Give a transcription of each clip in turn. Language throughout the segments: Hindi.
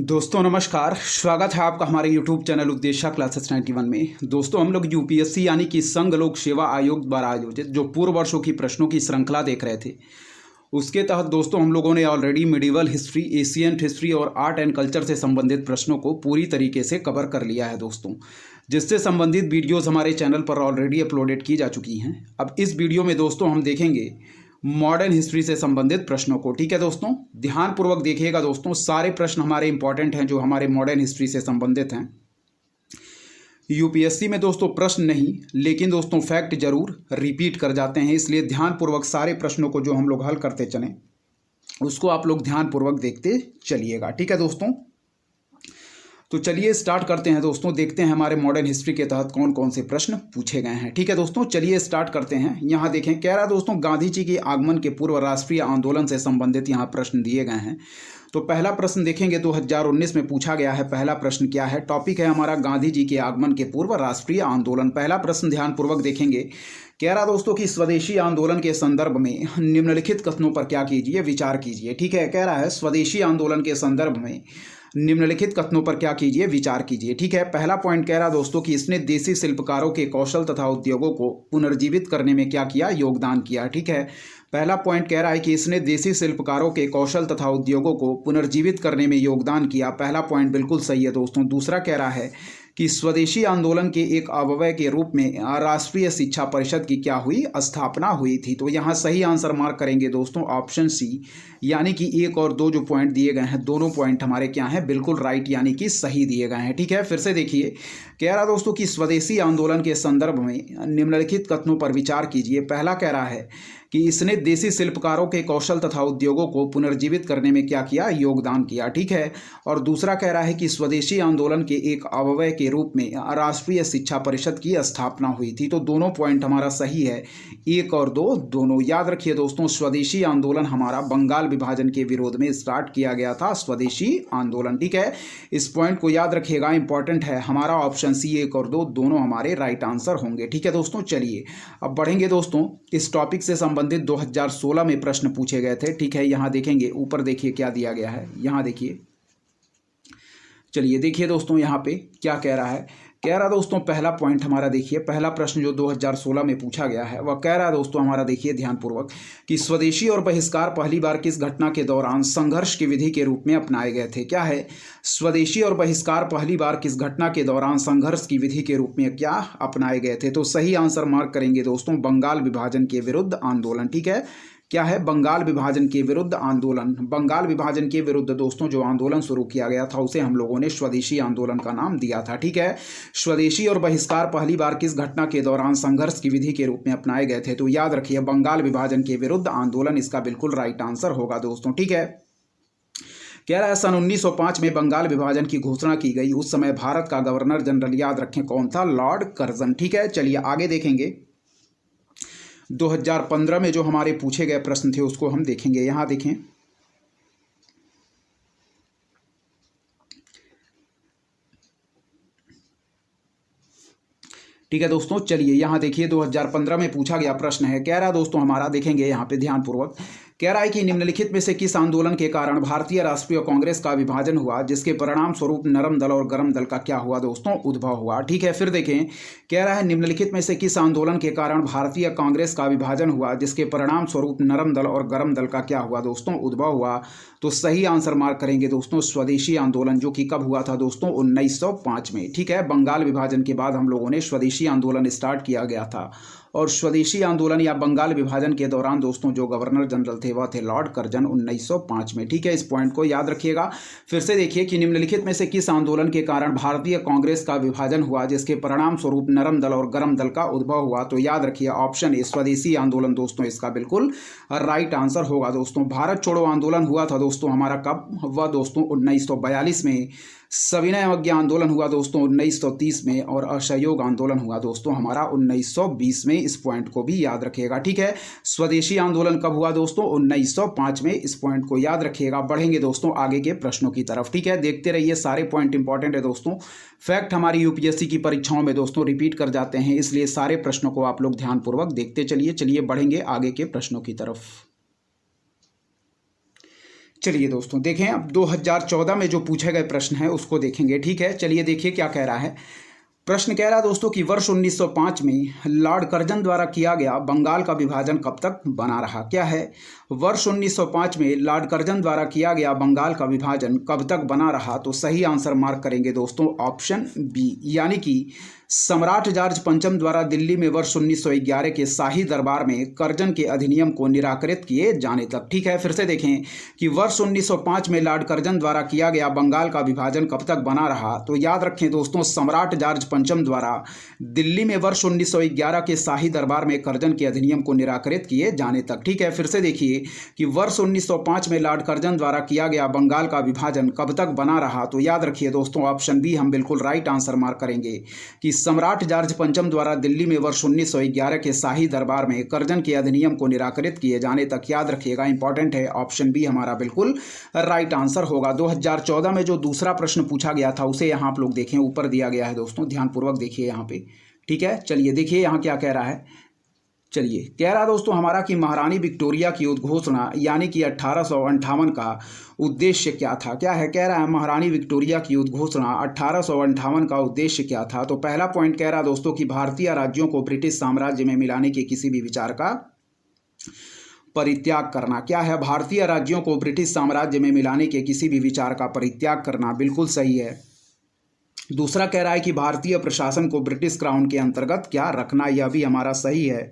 दोस्तों नमस्कार, स्वागत है आपका हमारे YouTube चैनल उपदेशा क्लासेस 91 में। दोस्तों हम लोग यूपीएससी यानी कि संघ लोक सेवा आयोग द्वारा आयोजित जो पूर्व वर्षों की प्रश्नों की श्रृंखला देख रहे थे, उसके तहत दोस्तों हम लोगों ने already medieval history, ancient history और आर्ट एंड कल्चर से संबंधित प्रश्नों को पूरी तरीके से कवर कर लिया है दोस्तों, जिससे संबंधित वीडियोज़ हमारे चैनल पर ऑलरेडी अपलोडेड की जा चुकी हैं। अब इस वीडियो में दोस्तों हम देखेंगे मॉडर्न हिस्ट्री से संबंधित प्रश्नों को। ठीक है दोस्तों, ध्यानपूर्वक देखिएगा दोस्तों, सारे प्रश्न हमारे इंपॉर्टेंट हैं जो हमारे मॉडर्न हिस्ट्री से संबंधित हैं। यूपीएससी में दोस्तों प्रश्न नहीं, लेकिन दोस्तों फैक्ट जरूर रिपीट कर जाते हैं, इसलिए ध्यानपूर्वक सारे प्रश्नों को जो हम लोग हल करते चलें उसको आप लोग ध्यानपूर्वक देखते चलिएगा। ठीक है दोस्तों, तो चलिए स्टार्ट करते हैं दोस्तों, देखते हैं हमारे मॉडर्न हिस्ट्री के तहत कौन कौन से प्रश्न पूछे गए हैं। ठीक है दोस्तों, चलिए स्टार्ट करते हैं। यहाँ देखें, कह रहा दोस्तों गांधी जी के आगमन के पूर्व राष्ट्रीय आंदोलन से संबंधित यहाँ प्रश्न दिए गए हैं। तो पहला प्रश्न देखेंगे 2019 में पूछा गया है। पहला प्रश्न क्या है? टॉपिक है हमारा गांधी जी के आगमन के पूर्व राष्ट्रीय आंदोलन। पहला प्रश्न ध्यानपूर्वक देखेंगे, कह रहा दोस्तों कि स्वदेशी आंदोलन के संदर्भ में निम्नलिखित कथनों पर क्या कीजिए, विचार कीजिए। ठीक है, कह रहा है स्वदेशी आंदोलन के संदर्भ में निम्नलिखित कथनों पर क्या कीजिए, विचार कीजिए। ठीक है, पहला पॉइंट कह रहा दोस्तों कि इसने देसी शिल्पकारों के कौशल तथा उद्योगों को पुनर्जीवित करने में क्या किया, योगदान किया। ठीक है, पहला पॉइंट कह रहा है कि इसने देसी शिल्पकारों के कौशल तथा उद्योगों को पुनर्जीवित करने में योगदान किया। पहला पॉइंट बिल्कुल सही है दोस्तों। दूसरा कह रहा है कि स्वदेशी आंदोलन के एक अवयव के रूप में राष्ट्रीय शिक्षा परिषद की क्या हुई, स्थापना हुई थी। तो यहाँ सही आंसर मार्क करेंगे दोस्तों ऑप्शन सी, यानी कि 1 और 2 जो पॉइंट दिए गए हैं दोनों पॉइंट हमारे क्या हैं, बिल्कुल राइट यानी कि सही दिए गए हैं। ठीक है, फिर से देखिए, कह रहा दोस्तों कि स्वदेशी आंदोलन के संदर्भ में निम्नलिखित कथनों पर विचार कीजिए। पहला कह रहा है कि इसने देसी शिल्पकारों के कौशल तथा उद्योगों को पुनर्जीवित करने में क्या किया, योगदान किया। ठीक है, और दूसरा कह रहा है कि स्वदेशी आंदोलन के एक अवयव के रूप में राष्ट्रीय शिक्षा परिषद की स्थापना हुई थी। तो दोनों पॉइंट हमारा सही है, 1 और 2 दोनों। याद रखिए दोस्तों, स्वदेशी आंदोलन हमारा बंगाल विभाजन के विरोध में स्टार्ट किया गया था, स्वदेशी आंदोलन। ठीक है, इस पॉइंट को याद रखिएगा, इंपॉर्टेंट है। हमारा ऑप्शन सी 1 और 2 दोनों हमारे राइट आंसर होंगे। ठीक है दोस्तों, चलिए अब बढ़ेंगे दोस्तों, इस टॉपिक से संबंधित 2016 में प्रश्न पूछे गए थे। ठीक है, यहां देखेंगे, ऊपर देखिए क्या दिया गया है, यहां देखिए, चलिए देखिए दोस्तों यहाँ पे क्या कह रहा है। कह रहा दोस्तों पहला पॉइंट हमारा देखिए, पहला प्रश्न जो 2016 में पूछा गया है वह कह रहा दोस्तों हमारा देखिए ध्यानपूर्वक कि स्वदेशी और बहिष्कार पहली बार किस घटना के दौरान संघर्ष की विधि के रूप में अपनाए गए थे। क्या है? स्वदेशी और बहिष्कार पहली बार किस घटना के दौरान संघर्ष की विधि के रूप में क्या अपनाए गए थे। तो सही आंसर मार्क करेंगे दोस्तों, बंगाल विभाजन के विरुद्ध आंदोलन। ठीक है, क्या है? बंगाल विभाजन के विरुद्ध आंदोलन। बंगाल विभाजन के विरुद्ध दोस्तों जो आंदोलन शुरू किया गया था उसे हम लोगों ने स्वदेशी आंदोलन का नाम दिया था। ठीक है, स्वदेशी और बहिष्कार पहली बार किस घटना के दौरान संघर्ष की विधि के रूप में अपनाए गए थे। तो याद रखिए बंगाल विभाजन के विरुद्ध आंदोलन इसका बिल्कुल राइट आंसर होगा दोस्तों। ठीक है, कह रहा है सन 1905 में बंगाल विभाजन की घोषणा की गई। उस समय भारत का गवर्नर जनरल याद रखें कौन था, लॉर्ड कर्जन। ठीक है, चलिए आगे देखेंगे, 2015 में जो हमारे पूछे गए प्रश्न थे उसको हम देखेंगे। यहां देखें, ठीक है दोस्तों, चलिए यहां देखिए 2015 में पूछा गया प्रश्न है। कह रहा है दोस्तों हमारा देखेंगे यहां पे ध्यानपूर्वक, कह रहा है कि निम्नलिखित में से किस आंदोलन के कारण भारतीय राष्ट्रीय कांग्रेस का विभाजन हुआ, जिसके परिणाम स्वरूप नरम दल और गरम दल का क्या हुआ दोस्तों, उद्भव हुआ। ठीक है, फिर देखें, कह रहा है निम्नलिखित में से किस आंदोलन के कारण भारतीय कांग्रेस का विभाजन हुआ, जिसके परिणाम स्वरूप नरम दल और गरम दल का क्या हुआ दोस्तों, उद्भव हुआ। तो सही आंसर मार्क करेंगे दोस्तों स्वदेशी आंदोलन, जो कि कब हुआ था दोस्तों, 1905 में। ठीक है, बंगाल विभाजन के बाद हम लोगों ने स्वदेशी आंदोलन स्टार्ट किया गया था, और स्वदेशी आंदोलन या बंगाल विभाजन के दौरान दोस्तों जो गवर्नर जनरल थे वह थे लॉर्ड कर्जन 1905 में। ठीक है, इस पॉइंट को याद रखिएगा। फिर से देखिए कि निम्नलिखित में से किस आंदोलन के कारण भारतीय कांग्रेस का विभाजन हुआ, जिसके परिणाम स्वरूप नरम दल और गरम दल का उद्भव हुआ। तो याद रखिए ऑप्शन ए स्वदेशी आंदोलन दोस्तों इसका बिल्कुल राइट आंसर होगा दोस्तों। भारत छोड़ो आंदोलन हुआ था दोस्तों हमारा कब हुआ दोस्तों, 1942 में। सविनय अवज्ञा आंदोलन हुआ दोस्तों 1930 में, और असहयोग आंदोलन हुआ दोस्तों हमारा 1920 में। इस पॉइंट को भी याद रखिएगा। ठीक है, स्वदेशी आंदोलन कब हुआ दोस्तों, 1905 में। इस पॉइंट को याद रखिएगा। बढ़ेंगे दोस्तों आगे के प्रश्नों की तरफ। ठीक है, देखते रहिए, सारे पॉइंट इंपॉर्टेंट है दोस्तों। फैक्ट हमारी यूपीएससी की परीक्षाओं में दोस्तों रिपीट कर जाते हैं, इसलिए सारे प्रश्नों को आप लोग ध्यानपूर्वक देखते चलिए। चलिए बढ़ेंगे आगे के प्रश्नों की तरफ। चलिए दोस्तों देखें, अब 2014 में जो पूछे गए प्रश्न है उसको देखेंगे। ठीक है, चलिए देखिए क्या कह रहा है। प्रश्न कह रहा है दोस्तों कि वर्ष 1905 में लॉर्ड कर्जन द्वारा किया गया बंगाल का विभाजन कब तक बना रहा। क्या है, वर्ष 1905 में लॉर्ड कर्जन द्वारा किया गया बंगाल का विभाजन कब तक बना रहा। तो सही आंसर मार्क करेंगे दोस्तों ऑप्शन बी, यानी कि सम्राट जॉर्ज पंचम द्वारा दिल्ली में वर्ष 1911 के शाही दरबार में कर्जन के अधिनियम को निराकृत किए जाने तक। ठीक है, फिर से देखें कि वर्ष 1905 में लॉर्ड कर्जन द्वारा किया गया बंगाल का विभाजन कब तक बना रहा। तो याद रखें दोस्तों, सम्राट जॉर्ज पंचम द्वारा दिल्ली में वर्ष 1911 के शाही दरबार में कर्जन के अधिनियम को निराकृत किए जाने तक। ठीक है, फिर से देखिए कि वर्ष 1905 में लॉर्ड कर्जन द्वारा किया गया बंगाल का विभाजन कब तक बना रहा। तो याद रखिए दोस्तों ऑप्शन बी हम बिल्कुल राइट आंसर मार्क करेंगे कि सम्राट जॉर्ज पंचम द्वारा दिल्ली में वर्ष 1911 के शाही दरबार में कर्जन के अधिनियम को निराकृत किए जाने तक। याद रखिएगा, इंपॉर्टेंट है, ऑप्शन बी हमारा बिल्कुल राइट आंसर होगा। 2014 में जो दूसरा प्रश्न पूछा गया था उसे यहाँ आप लोग देखें, ऊपर दिया गया है दोस्तों, ध्यानपूर्वक देखिए यहाँ पे। ठीक है, चलिए देखिए यहाँ क्या कह रहा है। चलिए कह रहा दोस्तों हमारा कि महारानी विक्टोरिया की उद्घोषणा यानी कि 1858 का उद्देश्य क्या था। क्या है, कह रहा है महारानी विक्टोरिया की उद्घोषणा 1858 का उद्देश्य क्या था। तो पहला पॉइंट कह रहा दोस्तों कि भारतीय राज्यों को ब्रिटिश साम्राज्य में मिलाने के किसी भी विचार का परित्याग करना। क्या है, भारतीय राज्यों को ब्रिटिश साम्राज्य में मिलाने के किसी भी विचार का परित्याग करना, बिल्कुल सही है। दूसरा कह रहा है कि भारतीय प्रशासन को ब्रिटिश क्राउन के अंतर्गत क्या रखना, यह भी हमारा सही है।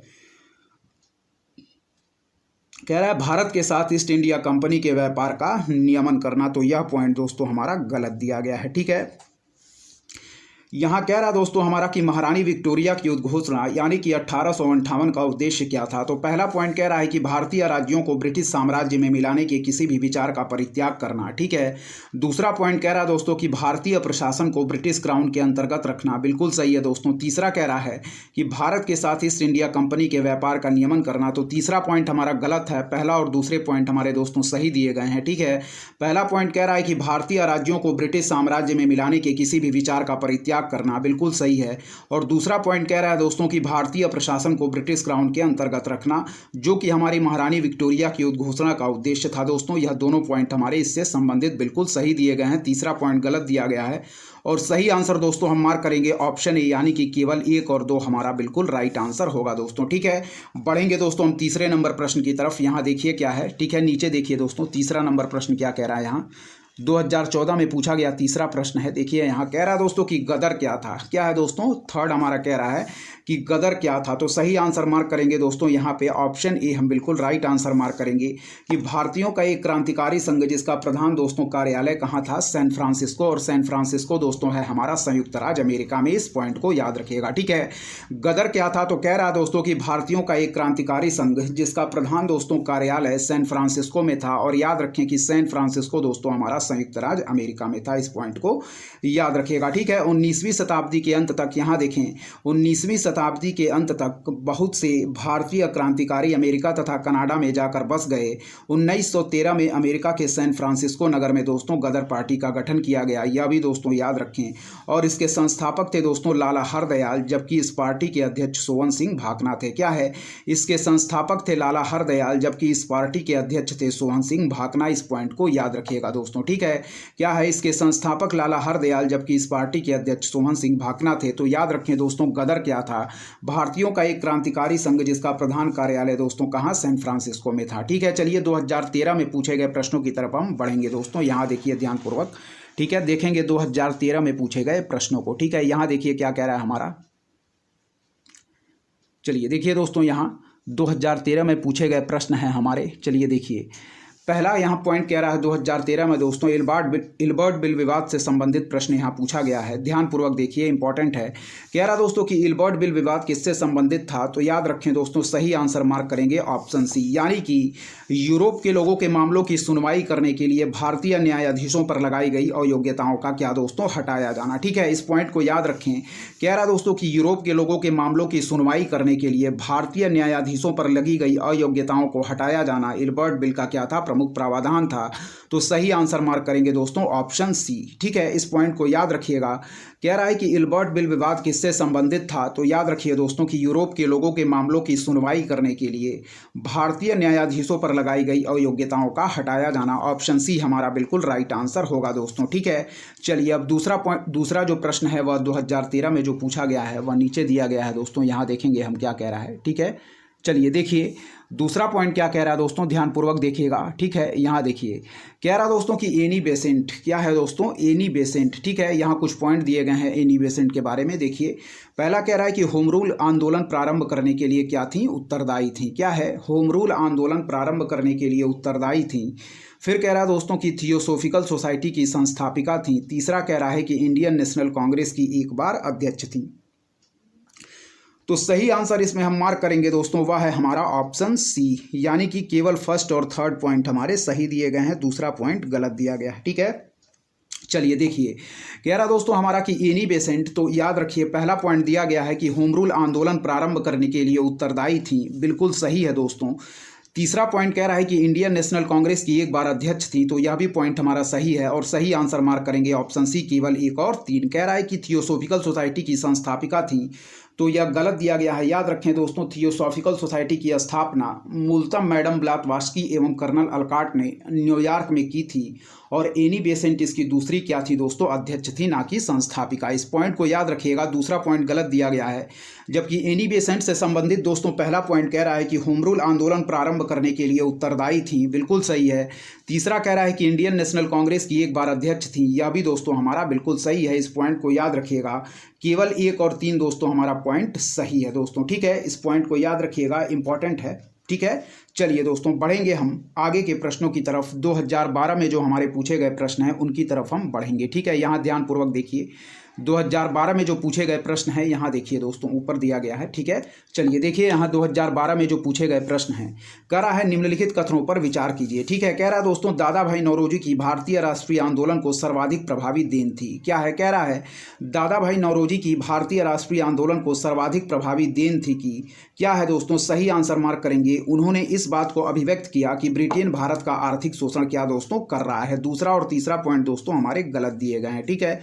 कह रहा है भारत के साथ ईस्ट इंडिया कंपनी के व्यापार का नियमन करना। तो यह पॉइंट दोस्तों हमारा गलत दिया गया है। ठीक है, यहाँ कह रहा दोस्तों हमारा कि महारानी विक्टोरिया की उद्घोषणा यानी कि 1858 का उद्देश्य क्या था। तो पहला पॉइंट कह रहा है कि भारतीय राज्यों को ब्रिटिश साम्राज्य में मिलाने के किसी भी विचार का परित्याग करना। ठीक है, दूसरा पॉइंट कह रहा दोस्तों कि भारतीय प्रशासन को ब्रिटिश क्राउन के अंतर्गत रखना, बिल्कुल सही है दोस्तों। तीसरा कह रहा है कि भारत के साथ ईस्ट इंडिया कंपनी के व्यापार का नियमन करना। तो तीसरा पॉइंट हमारा गलत है, पहला और दूसरे पॉइंट हमारे दोस्तों सही दिए गए हैं। ठीक है, पहला पॉइंट कह रहा है कि भारतीय राज्यों को ब्रिटिश साम्राज्य में मिलाने के किसी भी विचार का परित्याग करना, बिल्कुल सही है। और दूसरा पॉइंट कह रहा है दोस्तों कि भारतीय प्रशासन को ब्रिटिश क्राउन के अंतर्गत रखना, जो कि हमारी महारानी विक्टोरिया की उद्घोषणा का उद्देश्य था। दोस्तों यह दोनों पॉइंट हमारे इससे संबंधित बिल्कुल सही दिए गए हैं, तीसरा पॉइंट गलत दिया गया है। और सही आंसर दोस्तों हम मार्क करेंगे ऑप्शन ए, यानी कि केवल 1 और 2 हमारा बिल्कुल राइट आंसर होगा दोस्तों। ठीक है, बढ़ेंगे दोस्तों हम तीसरे नंबर प्रश्न की तरफ। यहाँ देखिए क्या है। ठीक है, नीचे देखिए दोस्तों तीसरा नंबर प्रश्न क्या कह रहा है। यहाँ 2014 में पूछा गया तीसरा प्रश्न है। देखिए यहाँ कह रहा है दोस्तों कि गदर क्या था। क्या है दोस्तों, थर्ड हमारा कह रहा है कि गदर क्या था। तो सही आंसर मार्क करेंगे दोस्तों यहाँ पे ऑप्शन ए हम बिल्कुल राइट आंसर मार्क करेंगे कि भारतीयों का एक क्रांतिकारी संघ जिसका प्रधान दोस्तों कार्यालय कहाँ था, सैन फ्रांसिस्को। और सैन फ्रांसिस्को दोस्तों है हमारा संयुक्त राज्य अमेरिका में, इस पॉइंट को याद रखिएगा। ठीक है, गदर क्या था। तो कह रहा है दोस्तों कि भारतीयों का एक क्रांतिकारी संघ जिसका प्रधान दोस्तों कार्यालय सैन फ्रांसिस्को में था। और याद रखें कि सैन फ्रांसिस्को दोस्तों हमारा संयुक्त राज्य अमेरिका में था, इस पॉइंट को याद रखिएगा। ठीक है, 19वीं शताब्दी के अंत तक, यहाँ देखें 19वीं शताब्दी के अंत तक बहुत से भारतीय क्रांतिकारी अमेरिका तथा कनाडा में जाकर बस गए। 1913 में अमेरिका के सैन फ्रांसिस्को नगर में दोस्तों गदर पार्टी का गठन किया गया, यह भी दोस्तों याद रखें। और इसके संस्थापक थे दोस्तों लाला हरदयाल, जबकि इस पार्टी के अध्यक्ष सोवन सिंह भाकना थे। क्या है, इसके संस्थापक थे लाला हरदयाल, जबकि इस पार्टी के अध्यक्ष थे सोवन सिंह भाकना, इस पॉइंट को याद रखिएगा दोस्तों। ठीक है, क्या है, इसके संस्थापक लाला हरदयाल जबकि इस पार्टी के अध्यक्ष सोवन सिंह भाकना थे। तो याद रखें दोस्तों गदर क्या था, भारतीयों का एक क्रांतिकारी संघ जिसका प्रधान कार्यालय दोस्तों कहाँ, सैन फ्रांसिस्को में था। ठीक है, चलिए 2013 में पूछे गए प्रश्नों की तरफ हम बढ़ेंगे दोस्तों। यहाँ देखिए ध्यानपूर्वक। ठीक है, देखेंगे 2013 में पूछे गए प्रश्नों को। ठीक है, यहाँ देखिए क्या कह रहा है हमारा। चलिए देखिए दोस्तों, यहाँ 2013 में पूछे गए प्रश्न हैं हमारे। चलिए देखिए, पहला यहाँ पॉइंट कह रहा है 2013 में दोस्तों इल्बर्ट बिल विवाद से संबंधित प्रश्न यहाँ पूछा गया है। ध्यानपूर्वक देखिए, इंपॉर्टेंट है। कह रहा दोस्तों कि इल्बर्ट बिल विवाद किससे संबंधित था। तो याद रखें दोस्तों सही आंसर मार्क करेंगे ऑप्शन सी, यानी कि यूरोप के लोगों के मामलों की सुनवाई करने के लिए भारतीय न्यायाधीशों पर लगाई गई अयोग्यताओं का क्या दोस्तों, हटाया जाना। ठीक है, इस पॉइंट को याद रखें। कह रहा दोस्तों कि यूरोप के लोगों के मामलों की सुनवाई करने के लिए भारतीय न्यायाधीशों पर लगी गई अयोग्यताओं को हटाया जाना इल्बर्ट बिल का क्या था, प्रमुख प्रावधान था। तो सही आंसर मार्क करेंगे दोस्तों ऑप्शन सी। ठीक है, इस पॉइंट को याद रखिएगा। कह रहा है कि इल्बर्ट बिल विवाद किससे संबंधित था, तो याद रखिए दोस्तों कि यूरोप के लोगों के मामलों की सुनवाई करने के लिए भारतीय न्यायाधीशों पर लगाई गई अयोग्यताओं का हटाया जाना। ऑप्शन सी हमारा बिल्कुल राइट आंसर होगा दोस्तों। ठीक है, चलिए अब दूसरा जो प्रश्न है वह 2013 में जो पूछा गया है वह नीचे दिया गया है दोस्तों। यहाँ देखेंगे हम क्या कह रहा है। ठीक है, चलिए देखिए दूसरा पॉइंट क्या कह रहा है दोस्तों, ध्यानपूर्वक देखिएगा। ठीक है, यहाँ देखिए कह रहा है दोस्तों कि एनी बेसेंट, क्या है दोस्तों, एनी बेसेंट। ठीक है, यहाँ कुछ पॉइंट दिए गए हैं एनी बेसेंट के बारे में। देखिए पहला कह रहा है कि होम रूल आंदोलन प्रारंभ करने के लिए क्या थी, उत्तरदायी थी। क्या है, होम रूल आंदोलन प्रारंभ करने के लिए उत्तरदायी थी। फिर कह रहा है दोस्तों कि थियोसोफिकल सोसाइटी की संस्थापिका थी। तीसरा कह रहा है कि इंडियन नेशनल कांग्रेस की एक बार अध्यक्ष थी। तो सही आंसर इसमें हम मार्क करेंगे दोस्तों वह है हमारा ऑप्शन सी, यानी कि केवल फर्स्ट और थर्ड पॉइंट हमारे सही दिए गए हैं, दूसरा पॉइंट गलत दिया गया है। ठीक है, चलिए देखिए कह रहा दोस्तों हमारा कि एनी बेसेंट, तो याद रखिए पहला पॉइंट दिया गया है कि होम रूल आंदोलन प्रारंभ करने के लिए उत्तरदायी थी, बिल्कुल सही है दोस्तों। तीसरा पॉइंट कह रहा है कि इंडियन नेशनल कांग्रेस की एक बार अध्यक्ष थी, तो यह भी पॉइंट हमारा सही है और सही आंसर मार्क करेंगे ऑप्शन सी केवल 1 और 3। कह रहा है कि थियोसोफिकल सोसाइटी की संस्थापिका थी, तो यह गलत दिया गया है। याद रखें दोस्तों थियोसॉफिकल सोसाइटी की स्थापना मूलतः मैडम ब्लाटवास्की एवं कर्नल अलकाट ने न्यूयॉर्क में की थी और एनी बेसेंट इसकी दूसरी क्या थी दोस्तों, अध्यक्ष थी, ना कि संस्थापिका। इस पॉइंट को याद रखिएगा, दूसरा पॉइंट गलत दिया गया है। जबकि एनी बेसेंट से संबंधित दोस्तों पहला पॉइंट कह रहा है कि होम रूल आंदोलन प्रारंभ करने के लिए उत्तरदायी थी, बिल्कुल सही है। तीसरा कह रहा है कि इंडियन नेशनल कांग्रेस की एक बार अध्यक्ष थी, यह भी दोस्तों हमारा बिल्कुल सही है। इस पॉइंट को याद रखिएगा, केवल 1 और 3 दोस्तों हमारा पॉइंट सही है दोस्तों। ठीक है, इस पॉइंट को याद रखिएगा, इंपॉर्टेंट है। ठीक है, चलिए दोस्तों बढ़ेंगे हम आगे के प्रश्नों की तरफ। 2012 में जो हमारे पूछे गए प्रश्न हैं उनकी तरफ हम बढ़ेंगे। ठीक है, यहाँ ध्यानपूर्वक देखिए 2012 में जो पूछे गए प्रश्न हैं, यहाँ देखिए दोस्तों ऊपर दिया गया है। ठीक है, चलिए देखिए यहाँ 2012 में जो पूछे गए प्रश्न हैं, कह रहा है निम्नलिखित कथनों पर विचार कीजिए। ठीक है, कह रहा है दोस्तों दादा भाई नौरोजी की भारतीय राष्ट्रीय आंदोलन को सर्वाधिक प्रभावी देन थी। क्या है, कह रहा है दादा भाई नौरोजी की भारतीय राष्ट्रीय आंदोलन को सर्वाधिक प्रभावी देन थी की क्या है दोस्तों, सही आंसर मार्क करेंगे। उन्होंने इस बात को अभिव्यक्त किया कि ब्रिटेन भारत का आर्थिक शोषण क्या दोस्तों कर रहा है। दूसरा और तीसरा पॉइंट दोस्तों हमारे गलत दिए गए हैं। ठीक है,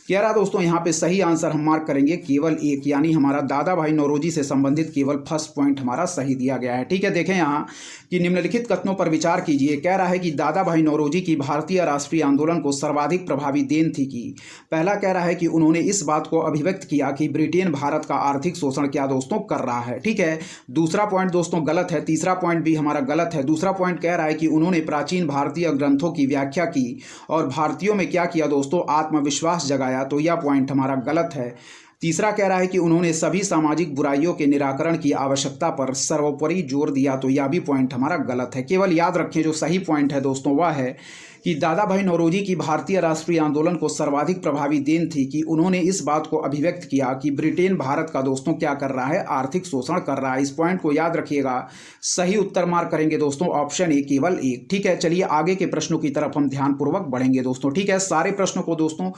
कह रहा दोस्तों यहाँ पे सही आंसर हम मार्क करेंगे केवल 1, यानी हमारा दादा भाई नौरोजी से संबंधित केवल फर्स्ट पॉइंट हमारा सही दिया गया है। ठीक है, देखें यहाँ कि निम्नलिखित कथनों पर विचार कीजिए। कह रहा है कि दादा भाई नौरोजी की भारतीय राष्ट्रीय आंदोलन को सर्वाधिक प्रभावी देन थी की पहला कह रहा है कि उन्होंने इस बात को अभिव्यक्त किया कि ब्रिटेन भारत का आर्थिक शोषण क्या दोस्तों कर रहा है। ठीक है, दूसरा पॉइंट दोस्तों गलत है, तीसरा पॉइंट भी हमारा गलत है। दूसरा पॉइंट कह रहा है कि उन्होंने प्राचीन भारतीय ग्रंथों की व्याख्या की और भारतीयों में क्या किया दोस्तों, आत्मविश्वास जगाया, तो यह पॉइंट हमारा गलत है। तीसरा कह रहा है कि उन्होंने सभी सामाजिक बुराइयों के निराकरण की आवश्यकता पर सर्वोपरि जोर दिया, तो यह भी पॉइंट हमारा गलत है। केवल याद रखें जो सही पॉइंट है दोस्तों वह है कि दादा भाई नौरोजी की भारतीय राष्ट्रीय आंदोलन को सर्वाधिक प्रभावी देन थी कि उन्होंने इस बात को अभिव्यक्त किया कि ब्रिटेन भारत का दोस्तों क्या कर रहा है, आर्थिक शोषण कर रहा है। इस पॉइंट को याद रखिएगा, सही उत्तर मार्क करेंगे दोस्तों ऑप्शन ए केवल 1। ठीक है, चलिए आगे के प्रश्नों की तरफ हम ध्यानपूर्वक बढ़ेंगे दोस्तों। ठीक है, सारे प्रश्नों को दोस्तों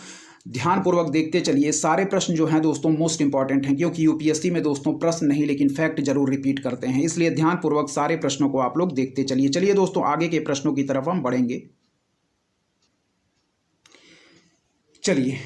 ध्यानपूर्वक देखते चलिए। सारे प्रश्न जो हैं दोस्तों मोस्ट इंपॉर्टेंट हैं, क्योंकि यूपीएससी में दोस्तों प्रश्न नहीं लेकिन फैक्ट जरूर रिपीट करते हैं, इसलिए ध्यानपूर्वक सारे प्रश्नों को आप लोग देखते चलिए। चलिए दोस्तों आगे के प्रश्नों की तरफ हम बढ़ेंगे। चलिए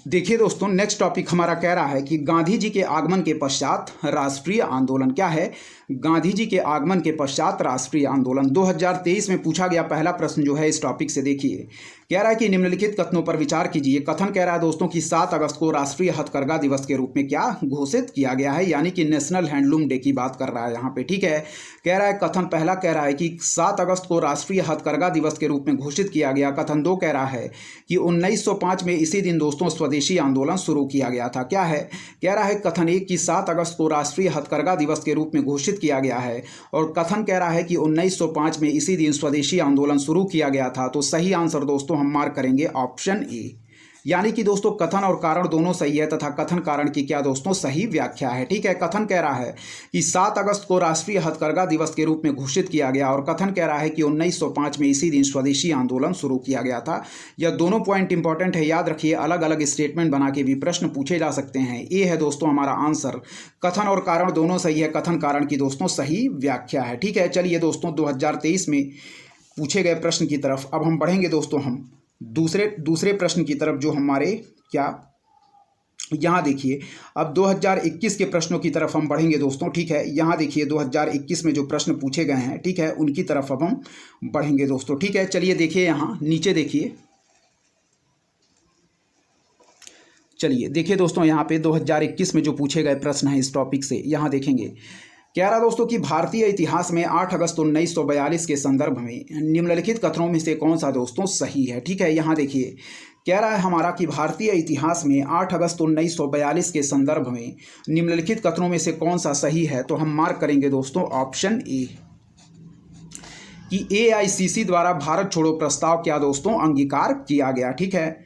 देखिए दोस्तों नेक्स्ट टॉपिक हमारा कह रहा है कि गांधी जी के आगमन के पश्चात राष्ट्रीय आंदोलन। क्या है, गांधी जी के आगमन के पश्चात राष्ट्रीय आंदोलन 2023 में पूछा गया पहला प्रश्न जो है इस टॉपिक से देखिए। कह रहा है कि निम्नलिखित कथनों पर विचार कीजिए। कथन कह रहा है दोस्तों कि 7 अगस्त को राष्ट्रीय हथकरघा दिवस के रूप में क्या घोषित किया गया है, यानी कि नेशनल हैंडलूम डे की बात कर रहा है यहाँ पे। ठीक है, कह रहा है कथन पहला कह रहा है कि 7 अगस्त को राष्ट्रीय हथकरघा दिवस के रूप में घोषित किया गया। कथन 2 कह रहा है कि 1905 में इसी दिन दोस्तों स्वदेशी आंदोलन शुरू किया गया था। क्या है, कह रहा है कथन 1 कि 7 अगस्त को राष्ट्रीय हथकरघा दिवस के रूप में घोषित किया गया है और कथन कह रहा है कि 1905 में इसी दिन स्वदेशी आंदोलन शुरू किया गया था। तो सही आंसर दोस्तों हम मार्क करेंगे ऑप्शन ए, यानी कि दोस्तों कथन और कारण दोनों सही है तथा कथन कारण की क्या दोस्तों सही व्याख्या है। ठीक है, कथन कह रहा है कि 7 अगस्त को राष्ट्रीय हथकरघा दिवस के रूप में घोषित किया गया और कथन कह रहा है कि 1905 में इसी दिन स्वदेशी आंदोलन शुरू किया गया था। यह दोनों पॉइंट इंपॉर्टेंट है, याद रखिए। अलग अलग स्टेटमेंट बना के भी प्रश्न पूछे जा सकते हैं। ये है दोस्तों हमारा आंसर, कथन और कारण दोनों सही है, कथन कारण की दोस्तों सही व्याख्या है। ठीक है, चलिए दोस्तों 2023 में पूछे गए प्रश्न की तरफ अब हम बढ़ेंगे दोस्तों। हम दूसरे प्रश्न की तरफ जो हमारे क्या यहाँ देखिए, अब 2021 के प्रश्नों की तरफ हम बढ़ेंगे दोस्तों, ठीक है। यहाँ देखिए 2021 में जो प्रश्न पूछे गए हैं, ठीक है, उनकी तरफ अब हम बढ़ेंगे दोस्तों, ठीक है। चलिए देखिए, यहाँ नीचे देखिए, चलिए देखिए दोस्तों, यहाँ पे 2021 में जो पूछे गए प्रश्न हैं इस टॉपिक से, यहाँ देखेंगे। कह रहा दोस्तों कि भारतीय इतिहास में 8 अगस्त 1942 के संदर्भ में निम्नलिखित कथनों में से कौन सा दोस्तों सही है, ठीक है। यहाँ देखिए, कह रहा है हमारा कि भारतीय इतिहास में 8 अगस्त 1942 के संदर्भ में निम्नलिखित कथनों में से कौन सा सही है, तो हम मार्क करेंगे दोस्तों ऑप्शन ए कि AICC द्वारा भारत छोड़ो प्रस्ताव क्या दोस्तों अंगीकार किया गया, ठीक है।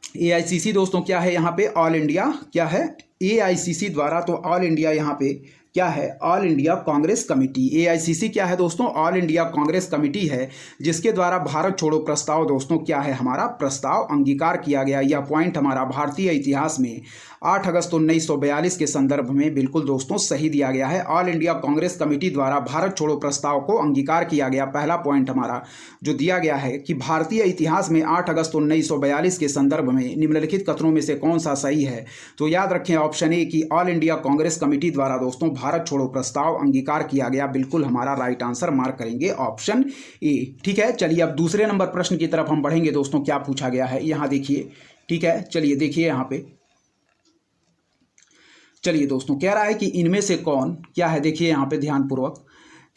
AICC दोस्तों क्या है यहाँ पे, ऑल इंडिया क्या है, AICC द्वारा, तो ऑल इंडिया यहाँ पे क्या है, all India Congress committee. AICC क्या है दोस्तों, ऑल इंडिया कांग्रेस कमेटी है, जिसके द्वारा भारत छोड़ो प्रस्ताव दोस्तों क्या है, हमारा प्रस्ताव अंगीकार किया गया। यह पॉइंट हमारा भारतीय इतिहास में 8 अगस्त 1942 के संदर्भ में बिल्कुल दोस्तों सही दिया गया है। ऑल इंडिया कांग्रेस कमेटी द्वारा भारत छोड़ो प्रस्ताव को अंगीकार किया गया। पहला पॉइंट हमारा जो दिया गया है कि भारतीय इतिहास में 8 अगस्त 1942 के संदर्भ में निम्नलिखित कथनों में से कौन सा सही है, तो याद रखें ऑप्शन ए कि ऑल इंडिया कांग्रेस कमेटी द्वारा दोस्तों भारत छोड़ो प्रस्ताव अंगीकार किया गया। बिल्कुल हमारा राइट आंसर मार्क करेंगे ऑप्शन ए, ठीक है। चलिए अब दूसरे नंबर प्रश्न की तरफ हम बढ़ेंगे दोस्तों। क्या पूछा गया है यहाँ देखिए, ठीक है। चलिए देखिए यहाँ पे, चलिए दोस्तों कह रहा है कि इनमें से कौन क्या है, देखिए यहाँ पे ध्यानपूर्वक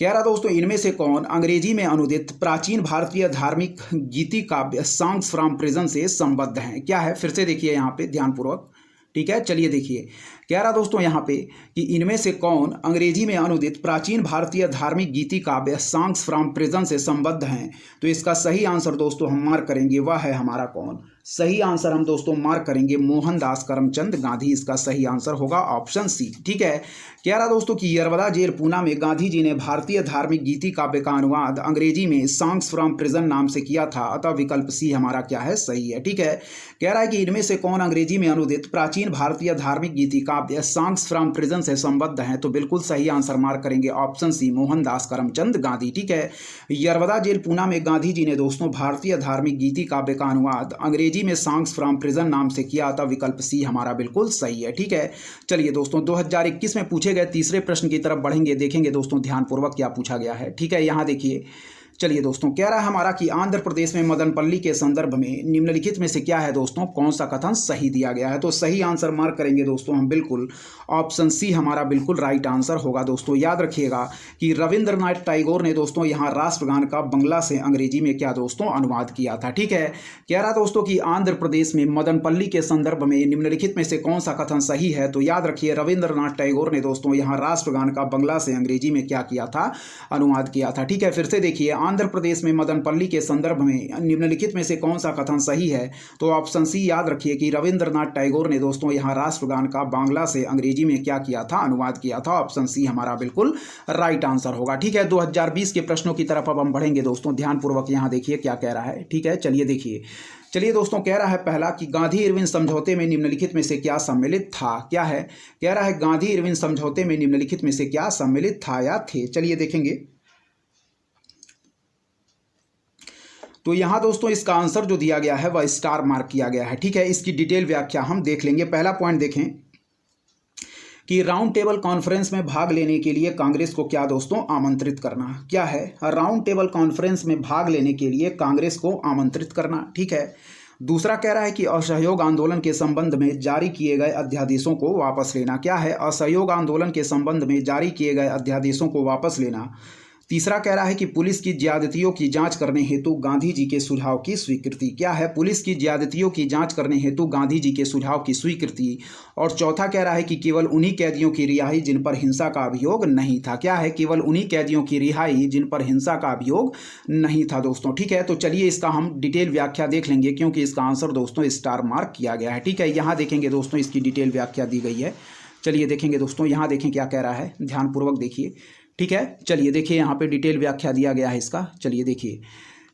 कह रहा दोस्तों, इनमें से कौन अंग्रेजी में अनुदित प्राचीन भारतीय धार्मिक गीति काव्य सॉन्ग्स फ्रॉम प्रिजन से संबद्ध हैं, क्या है, फिर से देखिए यहाँ पे ध्यानपूर्वक, ठीक है। चलिए देखिए, कह रहा दोस्तों यहाँ पे कि इनमें से कौन अंग्रेजी में अनुदित प्राचीन भारतीय धार्मिक गीति काव्य सॉन्ग्स फ्रॉम प्रिजन से संबद्ध हैं, तो इसका सही आंसर दोस्तों हम मार्क करेंगे, वह है हमारा कौन, सही आंसर हम दोस्तों मार्क करेंगे मोहनदास करमचंद गांधी। इसका सही आंसर होगा ऑप्शन सी, ठीक है। कह रहा दोस्तों कि यरवदा जेल पूना में गांधी जी ने भारतीय धार्मिक गीति काव्य का अनुवाद अंग्रेजी में सॉन्ग्स फ्रॉम प्रिजन नाम से किया था, अतः विकल्प सी हमारा क्या है, सही है, ठीक है। कह रहा है कि इनमें से कौन अंग्रेजी में अनुदित प्राचीन भारतीय धार्मिक गीति काव्य सॉन्ग्स फ्रॉम प्रिजन से संबद्ध हैं, तो बिल्कुल सही आंसर मार्क करेंगे ऑप्शन सी मोहनदास करमचंद गांधी, ठीक है। यरवदा जेल पूना में गांधी जी ने दोस्तों भारतीय धार्मिक गीति काव्य का अनुवाद अंग्रेजी में सॉन्ग्स फ्रॉम प्रिजन नाम से किया था, विकल्प सी हमारा बिल्कुल सही है, ठीक है। चलिए दोस्तों 2021 में पूछे गए तीसरे प्रश्न की तरफ बढ़ेंगे, देखेंगे दोस्तों ध्यानपूर्वक क्या पूछा गया है, ठीक है। यहाँ देखिए, चलिए दोस्तों कह रहा है हमारा कि आंध्र प्रदेश में मदनपल्ली के संदर्भ में निम्नलिखित में से क्या है दोस्तों, कौन सा कथन सही दिया गया है, तो सही आंसर मार्क करेंगे दोस्तों हम बिल्कुल ऑप्शन सी हमारा बिल्कुल राइट आंसर होगा। दोस्तों याद रखिएगा कि रविंद्रनाथ टैगोर ने दोस्तों यहाँ राष्ट्रगान का बंगला से अंग्रेजी में क्या दोस्तों अनुवाद किया था, ठीक है। कह रहा दोस्तों कि आंध्र प्रदेश में मदनपल्ली के संदर्भ में निम्नलिखित में से कौन सा कथन सही है, तो याद रखिए रविंद्रनाथ टैगोर ने दोस्तों यहाँ राष्ट्रगान का बंगला से अंग्रेजी में क्या किया था, अनुवाद किया था, ठीक है। फिर से देखिए, आंध्र प्रदेश में मदनपल्ली के संदर्भ में निम्नलिखित में से कौन सा कथन सही है, तो ऑप्शन सी याद रखिए कि रविंद्रनाथ टैगोर ने दोस्तों यहाँ राष्ट्रगान का बांग्ला से अंग्रेजी में क्या किया था, अनुवाद किया था। ऑप्शन सी हमारा बिल्कुल राइट आंसर होगा, ठीक है। 2020 के प्रश्नों की तरफ अब हम बढ़ेंगे दोस्तों, ध्यानपूर्वक यहाँ देखिए क्या कह रहा है, ठीक है। चलिए दोस्तों कह रहा है पहला कि गांधी इरविन समझौते में निम्नलिखित में से क्या सम्मिलित था, क्या है, कह रहा है गांधी इरविन समझौते में निम्नलिखित में से क्या सम्मिलित था या थे। चलिए देखेंगे, तो यहाँ दोस्तों इसका आंसर जो दिया गया है वह स्टार मार्क किया गया है, ठीक है। इसकी डिटेल व्याख्या हम देख लेंगे। पहला पॉइंट देखें कि राउंड टेबल कॉन्फ्रेंस में भाग लेने के लिए कांग्रेस को क्या दोस्तों आमंत्रित करना, क्या है, राउंड टेबल कॉन्फ्रेंस में भाग लेने के लिए कांग्रेस को आमंत्रित करना, ठीक है। दूसरा कह रहा है कि असहयोग आंदोलन के संबंध में जारी किए गए अध्यादेशों को वापस लेना, क्या है, असहयोग आंदोलन के संबंध में जारी किए गए अध्यादेशों को वापस लेना। तीसरा कह रहा है कि पुलिस की ज्यादतियों की जांच करने हेतु गांधी जी के सुझाव की स्वीकृति, क्या है, पुलिस की ज्यादतियों की जांच करने हेतु गांधी जी के सुझाव की स्वीकृति। और चौथा कह रहा है कि केवल उन्हीं कैदियों की रिहाई जिन पर हिंसा का अभियोग नहीं था, क्या है, केवल उन्हीं कैदियों की रिहाई जिन पर हिंसा का अभियोग नहीं था दोस्तों, ठीक है। तो चलिए इसका हम डिटेल व्याख्या देख लेंगे, क्योंकि इसका आंसर दोस्तों स्टार मार्क किया गया है, ठीक है। यहाँ देखेंगे दोस्तों इसकी डिटेल व्याख्या दी गई है। चलिए देखेंगे दोस्तों, यहाँ देखें क्या कह रहा है, ध्यानपूर्वक देखिए, ठीक है। चलिए देखिए यहाँ पे डिटेल व्याख्या दिया गया है इसका। चलिए देखिए,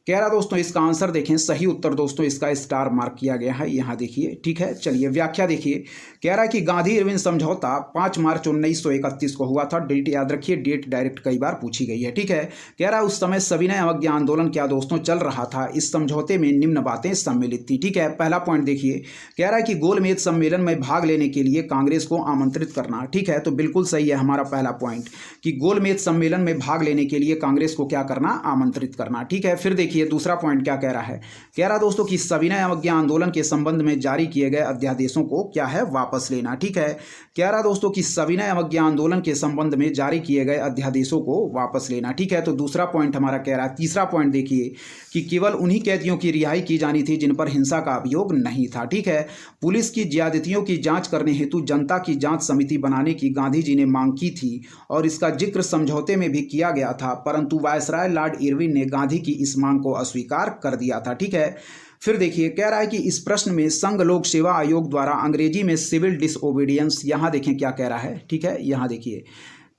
कह रहा दोस्तों इसका आंसर देखें, सही उत्तर दोस्तों इसका स्टार मार्क किया गया है, यहाँ देखिए। ठीक है, चलिए व्याख्या देखिए। कह रहा है कि गांधी इरविन समझौता 5 मार्च 1931 को हुआ था। डेट याद रखिए, डेट डायरेक्ट कई बार पूछी गई है। ठीक है, कह रहा है उस समय सविनय अवज्ञा आंदोलन क्या दोस्तों चल रहा था। इस समझौते में निम्न बातें सम्मिलित थी। ठीक है, पहला पॉइंट देखिए, कह रहा है कि गोलमेज सम्मेलन में भाग लेने के लिए कांग्रेस को आमंत्रित करना। ठीक है, तो बिल्कुल सही है हमारा पहला पॉइंट कि गोलमेज सम्मेलन में भाग लेने के लिए कांग्रेस को क्या करना, आमंत्रित करना। ठीक है, फिर देखिए दूसरा पॉइंट क्या कह रहा है। कह रहा दोस्तों कि सविनय अवज्ञा आंदोलन के संबंध में जारी किए गए अध्यादेशों को क्या है, वापस लेना। ठीक है, कह रहा दोस्तों कि सविनय अवज्ञा आंदोलन के संबंध में जारी किए गए अध्यादेशों को वापस लेना। ठीक है, तो दूसरा पॉइंट हमारा कह रहा है। तीसरा पॉइंट देखिए कि केवल उन्हीं कैदियों की रिहाई की जानी थी जिन पर हिंसा का अभियोग नहीं था। ठीक है, पुलिस की ज्यादतियों की जांच करने हेतु जनता की जांच समिति बनाने की गांधी जी ने मांग की थी और इसका जिक्र समझौते में भी किया गया था, परंतु वायसराय लॉर्ड इरविन ने गांधी की इस मांग को अस्वीकार कर दिया था। ठीक है, फिर देखिए कह रहा है कि इस प्रश्न में संघ लोक सेवा आयोग द्वारा अंग्रेजी में सिविल डिसओबीडियंस, यहां देखें क्या कह रहा है। ठीक है, यहां देखिए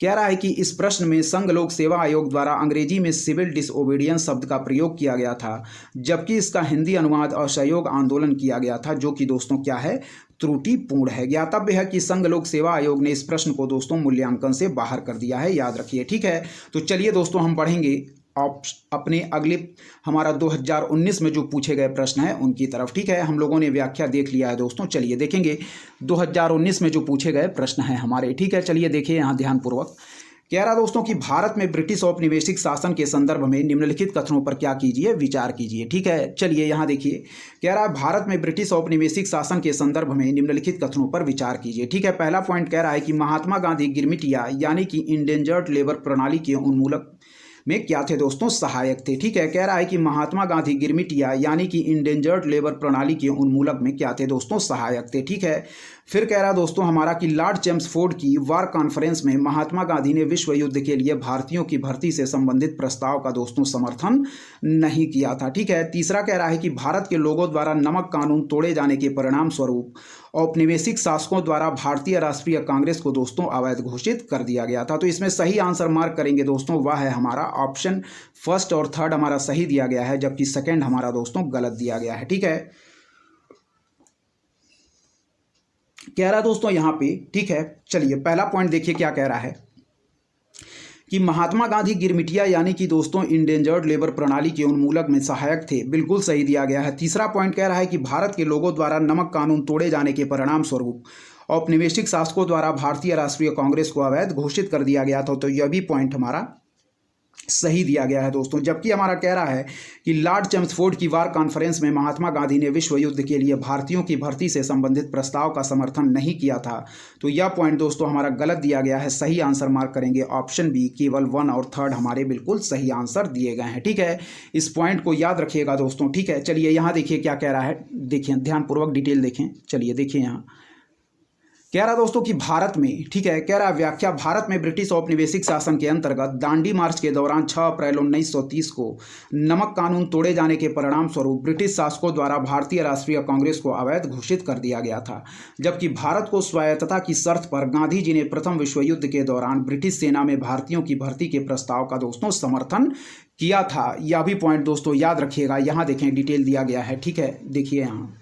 कह रहा है कि इस प्रश्न में संघ लोक सेवा आयोग द्वारा अंग्रेजी में सिविल डिसओबीडियंस शब्द का प्रयोग किया गया था, जबकि इसका हिंदी अनुवाद असहयोग आंदोलन किया गया था, जो कि दोस्तों क्या है, त्रुटिपूर्ण है। ज्ञातव्य है कि संघ लोक सेवा आयोग ने इस प्रश्न को दोस्तों मूल्यांकन से बाहर कर दिया है, याद रखिए। ठीक है, तो चलिए दोस्तों हम पढ़ेंगे अपने अगले हमारा 2019 में जो पूछे गए प्रश्न हैं उनकी तरफ। ठीक है, हम लोगों ने व्याख्या देख लिया है दोस्तों, चलिए देखेंगे 2019 में जो पूछे गए प्रश्न हैं हमारे। ठीक है, चलिए देखिए यहाँ ध्यानपूर्वक। कह रहा दोस्तों कि भारत में ब्रिटिश औपनिवेशिक शासन के संदर्भ में निम्नलिखित कथनों पर क्या कीजिए, विचार कीजिए। ठीक है, चलिए यहाँ देखिए कह रहा है भारत में ब्रिटिश औपनिवेशिक शासन के संदर्भ में निम्नलिखित कथनों पर विचार कीजिए। ठीक है, पहला पॉइंट कह रहा है कि महात्मा गांधी गिरमिटिया यानी कि इंडेंजर्ड लेबर प्रणाली के उन्मूलक में क्या थे दोस्तों, सहायक थे। ठीक है, कह रहा है कि महात्मा गांधी गिरमिटिया यानी कि इंडेंजर्ड लेबर प्रणाली के उन्मूलक में क्या थे दोस्तों, सहायक थे। ठीक है, फिर कह रहा दोस्तों हमारा कि लॉर्ड चेम्सफोर्ड की वार कॉन्फ्रेंस में महात्मा गांधी ने विश्व युद्ध के लिए भारतीयों की भर्ती से संबंधित प्रस्ताव का दोस्तों समर्थन नहीं किया था। ठीक है, तीसरा कह रहा है कि भारत के लोगों द्वारा नमक कानून तोड़े जाने के परिणाम स्वरूप औपनिवेशिक शासकों द्वारा भारतीय राष्ट्रीय कांग्रेस को दोस्तों अवैध घोषित कर दिया गया था। तो इसमें सही आंसर मार्क करेंगे दोस्तों, वह है हमारा ऑप्शन फर्स्ट और थर्ड हमारा सही दिया गया है, जबकि सेकंड हमारा दोस्तों गलत दिया गया है। ठीक है, कह रहा दोस्तों यहाँ पे। ठीक है, चलिए पहला पॉइंट देखिए क्या कह रहा है कि महात्मा गांधी गिरमिटिया यानी कि दोस्तों इंडेंजर्ड लेबर प्रणाली के उन्मूलक में सहायक थे, बिल्कुल सही दिया गया है। तीसरा पॉइंट कह रहा है कि भारत के लोगों द्वारा नमक कानून तोड़े जाने के परिणाम स्वरूप औपनिवेशिक शासकों द्वारा भारतीय राष्ट्रीय कांग्रेस को अवैध घोषित कर दिया गया था, तो यह भी पॉइंट हमारा सही दिया गया है दोस्तों। जबकि हमारा कह रहा है कि लॉर्ड चेम्सफोर्ड की वार कॉन्फ्रेंस में महात्मा गांधी ने विश्व युद्ध के लिए भारतीयों की भर्ती से संबंधित प्रस्ताव का समर्थन नहीं किया था, तो यह पॉइंट दोस्तों हमारा गलत दिया गया है। सही आंसर मार्क करेंगे ऑप्शन बी, केवल 1 और 3 हमारे बिल्कुल सही आंसर दिए गए हैं। ठीक है, इस पॉइंट को याद रखिएगा दोस्तों। ठीक है, चलिए यहाँ देखिए क्या कह रहा है, देखिए ध्यानपूर्वक डिटेल देखें। चलिए देखिए यहाँ कह रहा दोस्तों कि भारत में, ठीक है, कह रहा व्याख्या, भारत में ब्रिटिश औपनिवेशिक शासन के अंतर्गत दांडी मार्च के दौरान 6 अप्रैल 1930 को नमक कानून तोड़े जाने के परिणाम स्वरूप ब्रिटिश शासकों द्वारा भारतीय राष्ट्रीय कांग्रेस को अवैध घोषित कर दिया गया था, जबकि भारत को स्वायत्तता की शर्त पर गांधी जी ने प्रथम विश्व युद्ध के दौरान ब्रिटिश सेना में भारतीयों की भर्ती के प्रस्ताव का दोस्तों समर्थन किया था। यह भी पॉइंट दोस्तों याद रखिएगा। यहाँ देखें डिटेल दिया गया है। ठीक है, देखिए यहाँ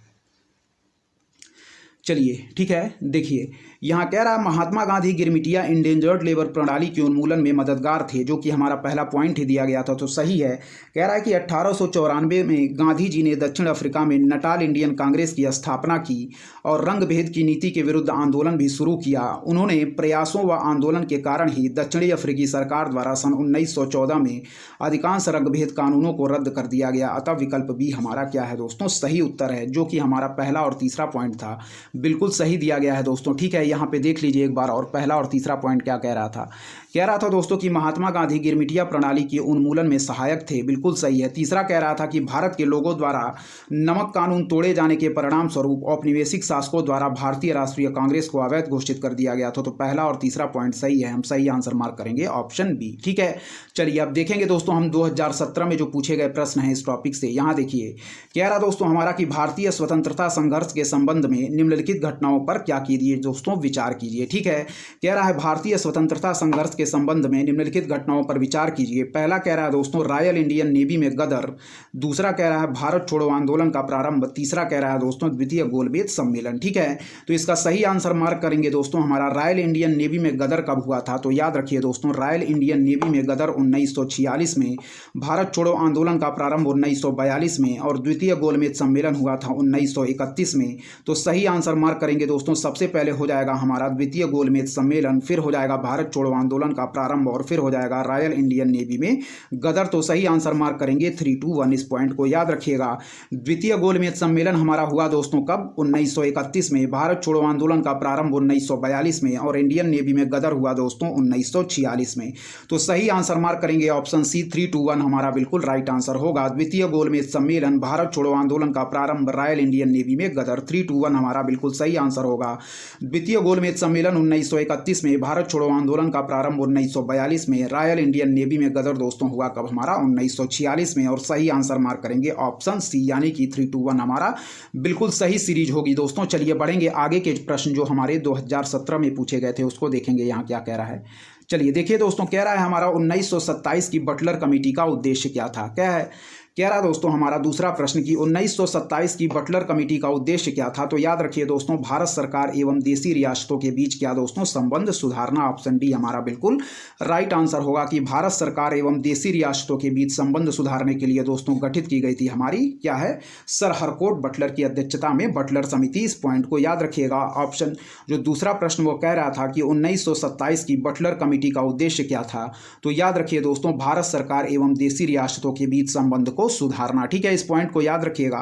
चलिए, ठीक है, देखिए यहाँ कह रहा महात्मा गांधी गिरमिटिया इंडेंजर्ड लेबर प्रणाली के उन्मूलन में मददगार थे, जो कि हमारा पहला पॉइंट ही दिया गया था, तो सही है। कह रहा है कि 1894 में गांधी जी ने दक्षिण अफ्रीका में नटाल इंडियन कांग्रेस की स्थापना की और रंग भेद की नीति के विरुद्ध आंदोलन भी शुरू किया। उन्होंने प्रयासों व आंदोलन के कारण ही दक्षिणी अफ्रीकी सरकार द्वारा सन 1914 में अधिकांश रंग भेद कानूनों को रद्द कर दिया गया। अतः विकल्प बी हमारा क्या है दोस्तों, सही उत्तर है, जो कि हमारा पहला और तीसरा पॉइंट था, बिल्कुल सही दिया गया है दोस्तों। ठीक है, यहाँ पे देख लीजिए एक बार और पहला और तीसरा पॉइंट क्या कह रहा था। कह रहा था दोस्तों कि महात्मा गांधी गिरमिटिया प्रणाली के उन्मूलन में सहायक थे, बिल्कुल सही है। तीसरा कह रहा था कि भारत के लोगों द्वारा नमक कानून तोड़े जाने के परिणाम स्वरूप औपनिवेशिक शासकों द्वारा भारतीय राष्ट्रीय कांग्रेस को अवैध घोषित कर दिया गया था, तो पहला और तीसरा पॉइंट सही है, हम सही आंसर मार्क करेंगे ऑप्शन बी। ठीक है, चलिए अब देखेंगे दोस्तों हम 2017 में जो पूछे गए प्रश्न हैं इस टॉपिक से। यहाँ देखिए कह रहा दोस्तों हमारा कि भारतीय स्वतंत्रता संघर्ष के संबंध में निम्नलिखित घटनाओं पर क्या कीजिए दोस्तों, विचार कीजिए। ठीक है, कह रहा है भारतीय स्वतंत्रता संघर्ष के संबंध में निम्नलिखित घटनाओं पर विचार कीजिए। पहला कह रहा है दोस्तों रॉयल इंडियन नेवी में गदर, दूसरा कह रहा है भारत छोड़ो आंदोलन का प्रारंभ, तीसरा कह रहा है दोस्तों द्वितीय गोलमेज सम्मेलन। ठीक है, तो इसका सही आंसर मार्क करेंगे दोस्तों हमारा रॉयल इंडियन नेवी में गदर कब हुआ था, तो याद रखिए दोस्तों रॉयल इंडियन नेवी में गदर 1946 में, भारत छोड़ो आंदोलन का प्रारंभ 1942 में और द्वितीय गोलमेज सम्मेलन हुआ था 1931 में। तो सही आंसर मार्क करेंगे दोस्तों, सबसे पहले हो जाएगा हमारा द्वितीय गोलमेज सम्मेलन, फिर हो जाएगा भारत छोड़ो आंदोलन का प्रारंभ और फिर हो जाएगा रॉयल इंडियन नेवी में गदर। तो सही आंसर मार्क करेंगे 3-2-1, इस पॉइंट को याद रखिएगा। द्वितीय गोलमेज सम्मेलन हमारा हुआ दोस्तों कब, 1931 में, भारत छोड़ो आंदोलन का प्रारंभ 1942 में और इंडियन नेवी में गदर हुआ दोस्तों 1946 में। तो सही आंसर मार्क करेंगे ऑप्शन सी 3-2-1 हमारा बिल्कुल राइट आंसर होगा। द्वितीय गोलमेज सम्मेलन, भारत छोड़ो आंदोलन का प्रारंभ, रॉयल इंडियन नेवी में गदर, 3-2-1 हमारा बिल्कुल सही आंसर होगा। द्वितीय गोलमेज सम्मेलन 1931 में, भारत छोड़ो आंदोलन का प्रारंभ 1942 में, रॉयल इंडियन नेवी में गदर दोस्तों हुआ कब हमारा 1946 में। और सही आंसर मार्क करेंगे ऑप्शन सी, यानी कि 3-2-1 हमारा बिल्कुल सही सीरीज होगी दोस्तों। चलिए बढ़ेंगे आगे के प्रश्न जो हमारे 2017 में पूछे गए थे उसको देखेंगे यहाँ क्या कह रहा है। चलिए देखिए दोस्तों, कह रहा है हमारा 1927 की बटलर कमेटी का उद्देश्य क्या था। क्या है, कह रहा दोस्तों हमारा दूसरा प्रश्न की 1927 की बटलर कमेटी का उद्देश्य क्या था। तो याद रखिए दोस्तों भारत सरकार एवं देसी रियासतों के बीच क्या दोस्तों संबंध सुधारना। ऑप्शन डी हमारा बिल्कुल राइट आंसर होगा कि भारत सरकार एवं देसी रियासतों के बीच संबंध सुधारने के लिए दोस्तों गठित की गई थी हमारी क्या है सर हरकोट बटलर की अध्यक्षता में बटलर समिति। इस पॉइंट को याद रखिएगा। ऑप्शन जो दूसरा प्रश्न वो कह रहा था कि 1927 की बटलर कमेटी का उद्देश्य क्या था, तो याद रखिए दोस्तों भारत सरकार एवं देसी रियासतों के बीच संबंध को सुधारना। ठीक है, इस पॉइंट को याद रखिएगा।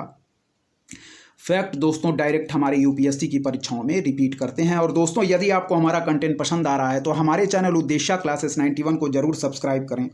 फैक्ट दोस्तों डायरेक्ट हमारे यूपीएससी की परीक्षाओं में रिपीट करते हैं। और दोस्तों यदि आपको हमारा कंटेंट पसंद आ रहा है तो हमारे चैनल उद्देश्य क्लासेस 91 को जरूर सब्सक्राइब करें,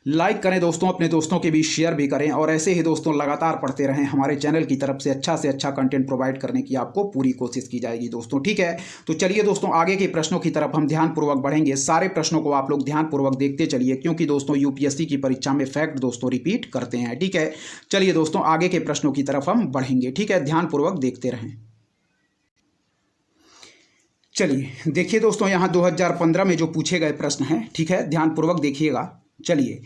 लाइक करें दोस्तों, अपने दोस्तों के बीच शेयर भी करें और ऐसे ही दोस्तों लगातार पढ़ते रहें। हमारे चैनल की तरफ से अच्छा कंटेंट प्रोवाइड करने की आपको पूरी कोशिश की जाएगी दोस्तों। ठीक है, तो चलिए दोस्तों आगे के प्रश्नों की तरफ हम ध्यानपूर्वक बढ़ेंगे। सारे प्रश्नों को आप लोग ध्यानपूर्वक देखते चलिए क्योंकि दोस्तों यूपीएससी की परीक्षा में फैक्ट दोस्तों रिपीट करते हैं। ठीक है, चलिए दोस्तों आगे के प्रश्नों की तरफ हम बढ़ेंगे। ठीक है, ध्यानपूर्वक देखते रहें। चलिए देखिए दोस्तों यहाँ 2015 में जो पूछे गए प्रश्न हैं, ठीक है, ध्यानपूर्वक देखिएगा। चलिए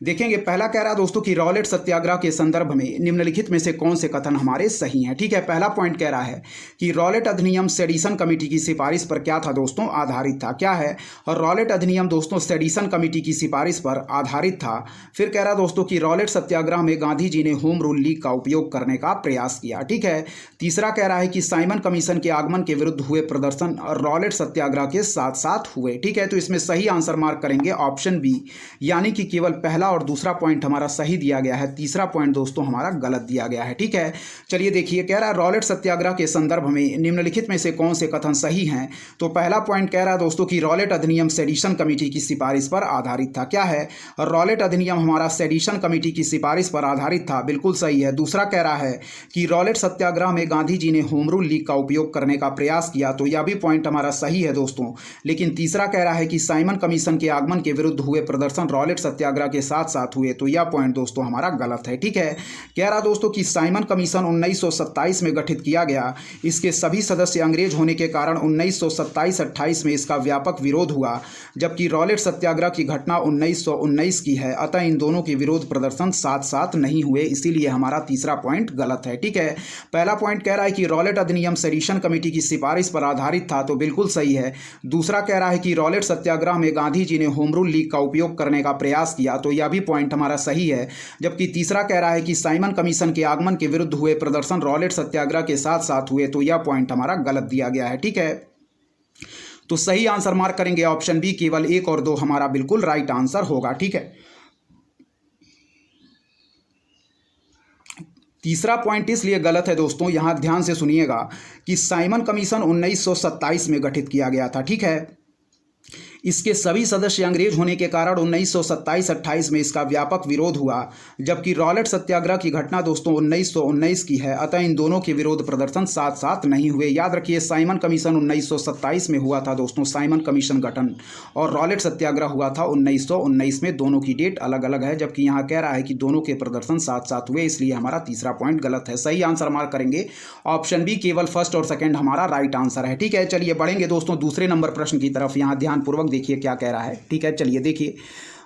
देखेंगे। पहला कह रहा है दोस्तों कि रॉलेट सत्याग्रह के संदर्भ में निम्नलिखित में से कौन से कथन हमारे सही हैं। ठीक है, पहला पॉइंट कह रहा है कि रॉलेट अधिनियम सेडिशन कमेटी की सिफारिश पर क्या था दोस्तों आधारित था। क्या है, और रॉलेट अधिनियम दोस्तों सेडिशन कमेटी की सिफारिश पर आधारित था। फिर कह रहा है दोस्तों कि रॉलेट सत्याग्रह में गांधी जी ने होम रूल लीग का उपयोग करने का प्रयास किया। ठीक है, तीसरा कह रहा है कि साइमन कमीशन के आगमन के विरुद्ध हुए प्रदर्शन और रॉलेट सत्याग्रह के साथ साथ हुए। ठीक है, तो इसमें सही आंसर मार्क करेंगे ऑप्शन बी, यानी कि केवल पहला और दूसरा पॉइंट हमारा सही दिया गया है, तीसरा पॉइंट दोस्तों हमारा गलत दिया गया है। ठीक है, चलिए देखिए कह रहा है रॉलेट सत्याग्रह के संदर्भ में निम्नलिखित में से कौन से कथन सही हैं। तो पहला पॉइंट कह रहा है दोस्तों कि रॉलेट अधिनियम सेडिशन कमेटी की सिफारिश पर आधारित था। क्या है, रॉलेट अधिनियम हमारा सेडिशन कमेटी की सिफारिश पर आधारित था, बिल्कुल सही है। दूसरा कह रहा है कि रॉलेट सत्याग्रह में गांधी जी ने होम रूल लीग का उपयोग करने का प्रयास किया, तो यह भी पॉइंट हमारा सही है दोस्तों। लेकिन तीसरा कह रहा है कि साइमन कमीशन के आगमन के विरुद्ध हुए प्रदर्शन रॉलेट सत्याग्रह के साथ साथ हुए, तो यह पॉइंट दोस्तों हमारा गलत है। ठीक है, कह रहा दोस्तों कि साइमन कमीशन 1927 में गठित किया गया, इसके सभी सदस्य अंग्रेज होने के कारण 1927-28 में इसका व्यापक विरोध हुआ, जबकि रॉलेट सत्याग्रह की घटना 1919 की है। अतः इन दोनों के विरोध प्रदर्शन साथ साथ नहीं हुए, इसीलिए हमारा तीसरा पॉइंट गलत है। ठीक है, पहला पॉइंट कह रहा है कि रॉलेट अधिनियम सेडिशन कमेटी की सिफारिश पर आधारित था, तो बिल्कुल सही है। दूसरा कह रहा है कि रॉलेट सत्याग्रह में गांधी जी ने होम रूल लीग का उपयोग करने का प्रयास किया, तो यह भी पॉइंट हमारा सही है। जबकि तीसरा कह रहा है कि साइमन कमीशन के आगमन के विरुद्ध हुए प्रदर्शन रॉलेट सत्याग्रह के साथ साथ हुए, तो यह पॉइंट हमारा गलत दिया गया है। ठीक है, तो सही आंसर मार्क करेंगे ऑप्शन बी, केवल 1 और 2 हमारा बिल्कुल राइट आंसर होगा। ठीक है, तीसरा पॉइंट इसलिए गलत है दोस्तों, यहां ध्यान से सुनिएगा कि साइमन कमीशन 1927 में गठित किया गया था। ठीक है, इसके सभी सदस्य अंग्रेज होने के कारण 1927-28 में इसका व्यापक विरोध हुआ, जबकि रॉलेट सत्याग्रह की घटना दोस्तों 1919 की है। अतः इन दोनों के विरोध प्रदर्शन साथ साथ नहीं हुए। याद रखिए, साइमन कमीशन 1927 में हुआ था दोस्तों, साइमन कमीशन गठन, और रॉलेट सत्याग्रह हुआ था 1919 में। दोनों की डेट अलग अलग है, जबकि यहाँ कह रहा है कि दोनों के प्रदर्शन साथ साथ हुए, इसलिए हमारा तीसरा पॉइंट गलत है। सही आंसर मार्क करेंगे ऑप्शन बी, केवल फर्स्ट और सेकंड हमारा राइट आंसर है। ठीक है, चलिए बढ़ेंगे दोस्तों दूसरे नंबर प्रश्न की तरफ। यहाँ ध्यानपूर्वक देखिए क्या कह रहा है। ठीक है, चलिए देखिए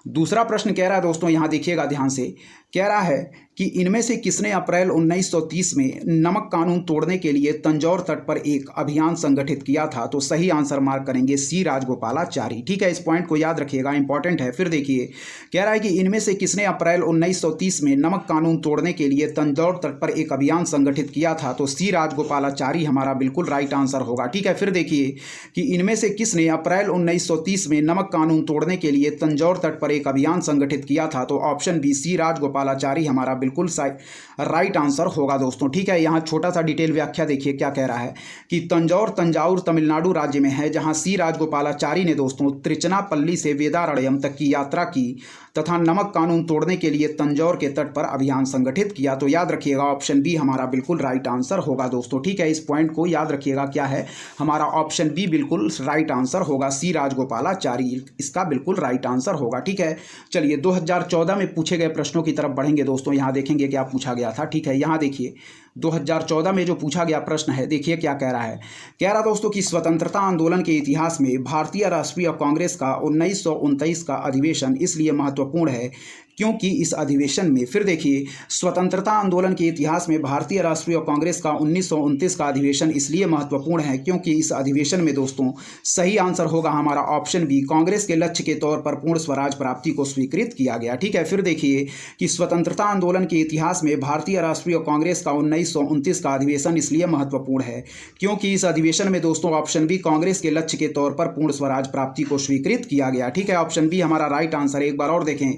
दूसरा प्रश्न कह रहा है दोस्तों, यहाँ देखिएगा ध्यान से। कह रहा है कि इनमें से किसने अप्रैल 1930 में नमक कानून तोड़ने के लिए तंजौर तट पर एक अभियान संगठित किया था? तो सही आंसर मार्क करेंगे सी, राजगोपालाचारी। ठीक है, इस पॉइंट को याद रखिएगा, इंपॉर्टेंट है। फिर देखिए, कह रहा है कि इनमें से किसने अप्रैल 1930 में नमक कानून तोड़ने के लिए तंजौर तट पर एक अभियान संगठित किया था? तो सी, राजगोपालाचारी हमारा बिल्कुल राइट आंसर होगा। ठीक है, फिर देखिए कि इनमें से किसने अप्रैल 1930 में नमक कानून तोड़ने के लिए तंजौर तट पर एक अभियान संगठित किया था? तो ऑप्शन बी, सी, राजगोपालाचारी हमारा बिल्कुल राइट आंसर होगा दोस्तों। ठीक है, यहाँ छोटा सा डिटेल व्याख्या देखिए क्या कह रहा है कि तंजाउर तमिलनाडु राज्य में है, जहाँ सी राजगोपालाचारी ने दोस्तों त्रिचनापल्ली से वेदारण्यम तक की यात्रा की तथा नमक कानून तोड़ने के लिए तंजौर के तट पर अभियान संगठित किया। तो याद रखिएगा ऑप्शन बी हमारा बिल्कुल राइट आंसर होगा दोस्तों। ठीक है, इस पॉइंट को याद रखिएगा, क्या है हमारा ऑप्शन बी बिल्कुल राइट आंसर होगा, सी, राजगोपालाचारी इसका बिल्कुल राइट आंसर होगा। ठीक है, चलिए 2014 में पूछे गए प्रश्नों की तरफ बढ़ेंगे दोस्तों। यहाँ देखेंगे क्या पूछा गया था। ठीक है, यहाँ देखिए 2014 में जो पूछा गया प्रश्न है, देखिए क्या कह रहा है। कह रहा दोस्तों कि स्वतंत्रता आंदोलन के इतिहास में भारतीय राष्ट्रीय कांग्रेस का 1929 का अधिवेशन इसलिए महत्वपूर्ण है क्योंकि इस अधिवेशन में, फिर देखिए, स्वतंत्रता आंदोलन के इतिहास में भारतीय राष्ट्रीय कांग्रेस का 1929 का अधिवेशन इसलिए महत्वपूर्ण है क्योंकि इस अधिवेशन में दोस्तों सही आंसर होगा हमारा ऑप्शन बी, कांग्रेस के लक्ष्य के तौर पर पूर्ण स्वराज प्राप्ति को स्वीकृत किया गया। ठीक है, फिर देखिए कि स्वतंत्रता आंदोलन के इतिहास में भारतीय राष्ट्रीय कांग्रेस का 1929 का अधिवेशन इसलिए महत्वपूर्ण है क्योंकि इस अधिवेशन में दोस्तों ऑप्शन बी, कांग्रेस के लक्ष्य के तौर पर पूर्ण स्वराज प्राप्ति को स्वीकृत किया गया। ठीक है, ऑप्शन बी हमारा राइट आंसर। एक बार और देखें,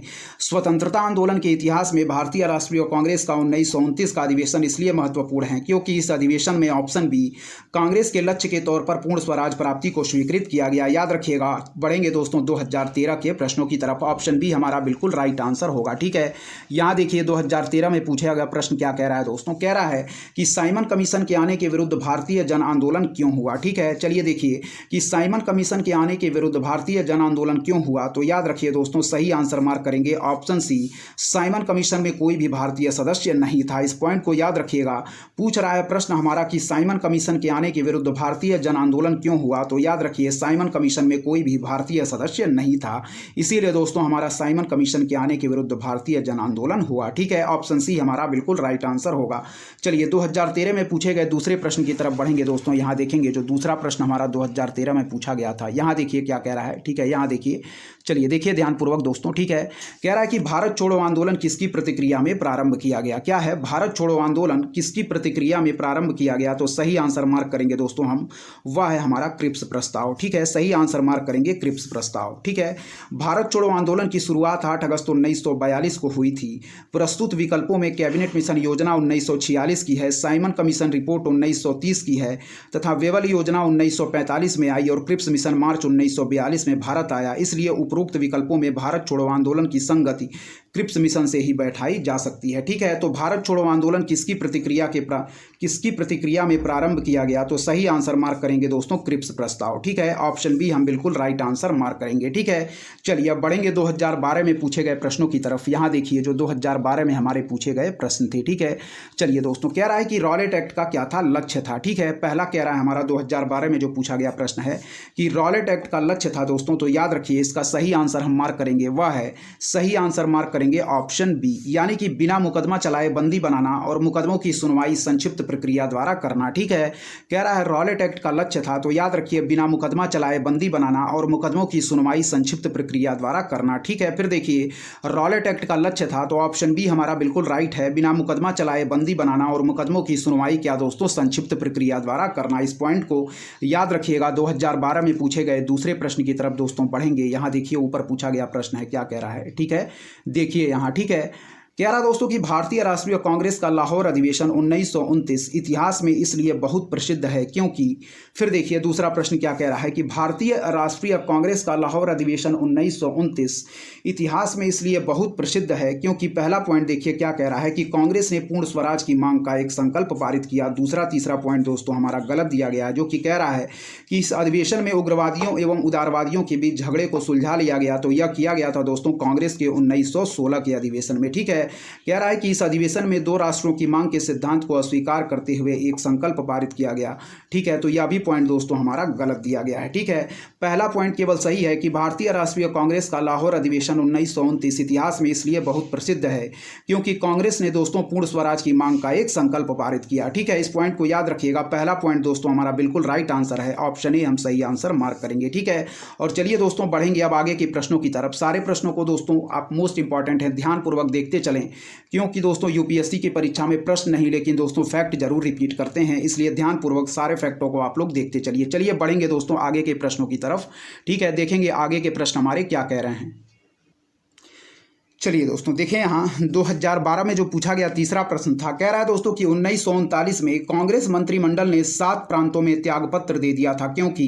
स्वतंत्रता आंदोलन के इतिहास में भारतीय राष्ट्रीय कांग्रेस का 1929 का अधिवेशन इसलिए महत्वपूर्ण है क्योंकि इस अधिवेशन में ऑप्शन बी, कांग्रेस के लक्ष्य के तौर पर पूर्ण स्वराज प्राप्ति को स्वीकृत किया गया। याद रखिएगा, बढ़ेंगे दोस्तों 2013 के प्रश्नों की तरफ। ऑप्शन बी हमारा बिल्कुल राइट आंसर होगा। ठीक है, यहाँ देखिए 2013 में पूछा गया प्रश्न क्या कह रहा है दोस्तों। कह रहा है कि साइमन कमीशन के आने के विरुद्ध भारतीय जन आंदोलन क्यों हुआ। ठीक है, चलिए देखिए कि साइमन कमीशन के आने के विरुद्ध भारतीय जन आंदोलन क्यों हुआ। तो याद रखिए दोस्तों, सही आंसर मार्क करेंगे ऑप्शन सी, साइमन कमीशन में कोई भी भारतीय सदस्य नहीं था। इस पॉइंट को याद रखिएगा। पूछ रहा है प्रश्न हमारा कि साइमन कमीशन के आने के विरुद्ध भारतीय जन आंदोलन क्यों हुआ। तो याद रखिए साइमन कमीशन में कोई भी भारतीय सदस्य नहीं था, इसीलिए दोस्तों हमारा साइमन कमीशन के आने के विरुद्ध भारतीय जन आंदोलन हुआ। ठीक है, ऑप्शन सी हमारा बिल्कुल राइट आंसर होगा। चलिए 2013 में पूछे गए दूसरे प्रश्न की तरफ बढ़ेंगे दोस्तों। यहाँ देखेंगे जो दूसरा प्रश्न हमारा 2013 में पूछा गया था, यहाँ देखिए क्या कह रहा है। ठीक है, यहाँ देखिए, चलिए देखिए ध्यानपूर्वक दोस्तों। ठीक है, कह रहा है कि भारत छोड़ो आंदोलन किसकी प्रतिक्रिया में प्रारंभ किया गया। क्या है, भारत छोड़ो आंदोलन किसकी प्रतिक्रिया में प्रारंभ किया गया। तो सही आंसर मार्क करेंगे दोस्तों हम, वह है हमारा क्रिप्स प्रस्ताव। ठीक है, सही आंसर मार्क करेंगे क्रिप्स प्रस्ताव। ठीक है, भारत छोड़ो आंदोलन की शुरुआत 8 अगस्त 1942 को हुई थी। प्रस्तुत विकल्पों में कैबिनेट मिशन योजना 1946 की है, साइमन कमीशन रिपोर्ट 1930 की है तथा वेवल योजना 1945 में आई और क्रिप्स मिशन मार्च 1942 में भारत आया। इसलिए उपरोक्त विकल्पों में भारत छोड़ो आंदोलन की संगति क्रिप्स मिशन से ही बैठाई जा सकती है। ठीक है, तो भारत छोड़ो आंदोलन किसकी प्रतिक्रिया में प्रारंभ किया गया। तो सही आंसर मार्क करेंगे दोस्तों क्रिप्स प्रस्ताव। ठीक है, ऑप्शन बी हम बिल्कुल राइट आंसर मार्क करेंगे। ठीक है, चलिए अब बढ़ेंगे 2012 में पूछे गए प्रश्नों की तरफ। यहाँ देखिए जो 2012 में हमारे पूछे गए प्रश्न थे। ठीक है, चलिए दोस्तों, कह रहा है कि रॉलेट एक्ट का क्या था लक्ष्य था। ठीक है, पहला कह रहा है हमारा 2012 में जो पूछा गया प्रश्न है कि रॉलेट एक्ट का लक्ष्य था दोस्तों। तो याद रखिए इसका सही आंसर हम मार्क करेंगे, वह है सही आंसर मार्क करेंगे ऑप्शन बी, यानी कि बिना मुकदमा चलाए बंदी बनाना और मुकदमों की सुनवाई संक्षिप्त प्रक्रिया द्वारा करना। ठीक है, कह रहा है रॉलेट एक्ट का लक्ष्य था, तो याद रखिए बिना मुकदमा चलाए बंदी बनाना और मुकदमों की सुनवाई संक्षिप्त प्रक्रिया द्वारा करना। ठीक है, फिर देखिए रॉलेट एक्ट का लक्ष्य था, तो ऑप्शन बी हमारा बिल्कुल राइट है, बिना मुकदमा चलाए बंदी बनाना और मुकदमों की सुनवाई क्या दोस्तों संक्षिप्त प्रक्रिया द्वारा करना। इस पॉइंट को याद रखिएगा। 2012 में पूछे गए दूसरे प्रश्न की तरफ दोस्तों बढ़ेंगे। यहाँ देखिए ऊपर पूछा गया प्रश्न है क्या कह रहा है। ठीक है, देखिए यहाँ। ठीक है, कह रहा दोस्तों कि भारतीय राष्ट्रीय कांग्रेस का लाहौर अधिवेशन 1929 इतिहास में इसलिए बहुत प्रसिद्ध है क्योंकि, फिर देखिए दूसरा प्रश्न क्या कह रहा है कि भारतीय राष्ट्रीय कांग्रेस का लाहौर अधिवेशन 1929 इतिहास में इसलिए बहुत प्रसिद्ध है क्योंकि पहला पॉइंट देखिए क्या कह रहा है कि कांग्रेस ने पूर्ण स्वराज की मांग का एक संकल्प पारित किया। दूसरा तीसरा पॉइंट दोस्तों हमारा गलत दिया गया है, जो कि कह रहा है कि इस अधिवेशन में उग्रवादियों एवं उदारवादियों के बीच झगड़े को सुलझा लिया गया। तो यह किया गया था दोस्तों कांग्रेस के 1916 के अधिवेशन में। ठीक है, कह रहा है कि इस अधिवेशन में 2 राष्ट्रों की मांग के सिद्धांत को अस्वीकार करते हुए एक संकल्प पारित किया गया। ठीक है, तो यह भी पॉइंट दोस्तों हमारा गलत दिया गया है। ठीक है, पहला पॉइंट केवल सही है कि भारतीय राष्ट्रीय कांग्रेस का लाहौर अधिवेशन 1929 इतिहास में इसलिए बहुत प्रसिद्ध है क्योंकि कांग्रेस ने दोस्तों पूर्ण स्वराज की मांग का एक संकल्प पारित किया। ठीक है, इस पॉइंट को याद रखिएगा। पहला पॉइंट दोस्तों हमारा बिल्कुल राइट आंसर है, ऑप्शन ए हम सही आंसर मार्क करेंगे। ठीक है, और चलिए दोस्तों बढ़ेंगे अब आगे के प्रश्नों की तरफ। सारे प्रश्नों को दोस्तों आप मोस्ट इंपॉर्टेंट है ध्यानपूर्वक देखते चलें, क्योंकि दोस्तों यूपीएससी की परीक्षा में प्रश्न नहीं लेकिन दोस्तों फैक्ट जरूर रिपीट करते हैं, इसलिए ध्यानपूर्वक सारे फैक्टों को आप लोग देखते चलिए। चलिए बढ़ेंगे दोस्तों आगे के प्रश्नों की तरफ। ठीक है, देखेंगे आगे के प्रश्न हमारे क्या कह रहे हैं। चलिए दोस्तों देखें, यहाँ 2012 में जो पूछा गया तीसरा प्रश्न था, कह रहा है दोस्तों कि 1939 में कांग्रेस मंत्रिमंडल ने 7 प्रांतों में त्यागपत्र दे दिया था क्योंकि,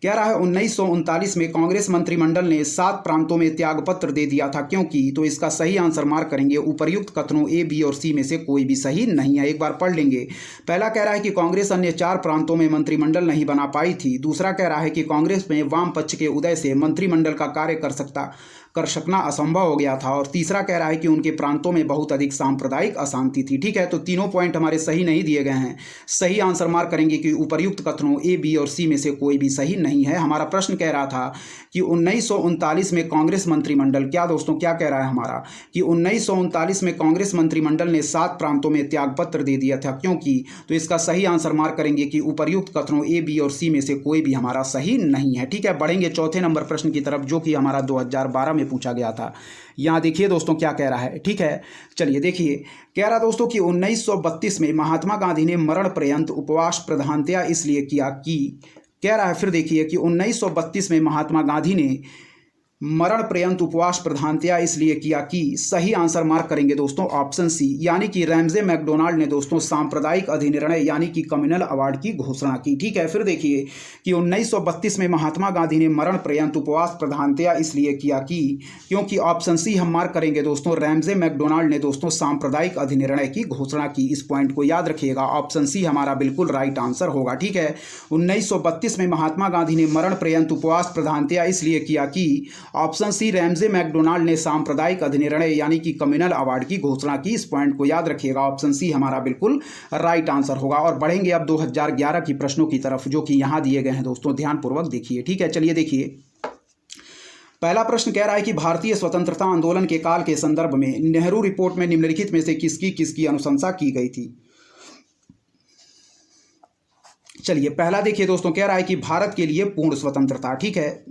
कह रहा है 1939 में कांग्रेस मंत्रिमंडल ने 7 प्रांतों में त्यागपत्र दे दिया था क्योंकि, तो इसका सही आंसर मार्क करेंगे। उपर्युक्त कथनों ए, बी और सी में से कोई भी सही नहीं है। एक बार पढ़ लेंगे। पहला कह रहा है कि कांग्रेस अन्य 4 प्रांतों में मंत्रिमंडल नहीं बना पाई थी। दूसरा कह रहा है कि कांग्रेस में वाम पक्ष के उदय से मंत्रिमंडल का कार्य कर सकना असंभव हो गया था। और तीसरा कह रहा है कि उनके प्रांतों में बहुत अधिक सांप्रदायिक अशांति थी। ठीक है, तो तीनों पॉइंट हमारे सही नहीं दिए गए हैं। सही आंसर मार्क करेंगे कि उपर्युक्त कथनों ए, बी और सी में से कोई भी सही नहीं है। हमारा प्रश्न कह रहा था कि 1939 में कांग्रेस मंत्रिमंडल, क्या दोस्तों क्या कह रहा है हमारा कि 1939 में कांग्रेस मंत्रिमंडल ने 7 प्रांतों में त्यागपत्र दे दिया था क्योंकि, तो इसका सही आंसर मार्क करेंगे कि उपर्युक्त कथनों ए, बी और सी में से कोई भी हमारा सही नहीं है। ठीक है, बढ़ेंगे चौथे नंबर प्रश्न की तरफ, जो कि हमारा 2012 में पूछा गया था। यहां देखिए दोस्तों क्या कह रहा है। ठीक है, चलिए देखिए, कह रहा दोस्तों कि 1932 में महात्मा गांधी ने मरण पर्यंत उपवास प्रधानतया इसलिए किया कि, कह रहा है फिर देखिए कि 1932 में महात्मा गांधी ने मरण पर्यंत उपवास प्रधानतया इसलिए किया कि, सही आंसर मार्क करेंगे दोस्तों ऑप्शन सी, यानी कि रैमजे मैकडोनाल्ड ने दोस्तों सांप्रदायिक अधिनिर्णय यानी कि कम्युनल अवार्ड की घोषणा की। ठीक है, फिर देखिए कि 1932 में महात्मा गांधी ने मरण पर्यंत उपवास प्रधानतया इसलिए किया कि, क्योंकि ऑप्शन सी हम मार्क करेंगे दोस्तों, रैमजे मैकडोनाल्ड ने दोस्तों सांप्रदायिक अधिनिर्णय की घोषणा की। इस पॉइंट को याद रखिएगा, ऑप्शन सी हमारा बिल्कुल राइट आंसर होगा। ठीक है, 1932 में महात्मा गांधी ने मरण पर्यंत उपवास प्रधानतया इसलिए किया कि, ऑप्शन सी रैमजे मैकडोनाल्ड ने सांप्रदायिक अधिनिर्णय यानी कि कम्युनल अवार्ड की घोषणा की। इस पॉइंट को याद रखिएगा, ऑप्शन सी हमारा बिल्कुल राइट आंसर होगा। और बढ़ेंगे अब 2011 की प्रश्नों की तरफ, जो कि यहां दिए गए हैं दोस्तों, ध्यानपूर्वक देखिए। ठीक है, चलिए देखिए, पहला प्रश्न कह रहा है कि भारतीय स्वतंत्रता आंदोलन के काल के संदर्भ में नेहरू रिपोर्ट में निम्नलिखित में से किसकी अनुशंसा की गई थी। चलिए पहला देखिए दोस्तों, कह रहा है कि भारत के लिए पूर्ण स्वतंत्रता। ठीक है,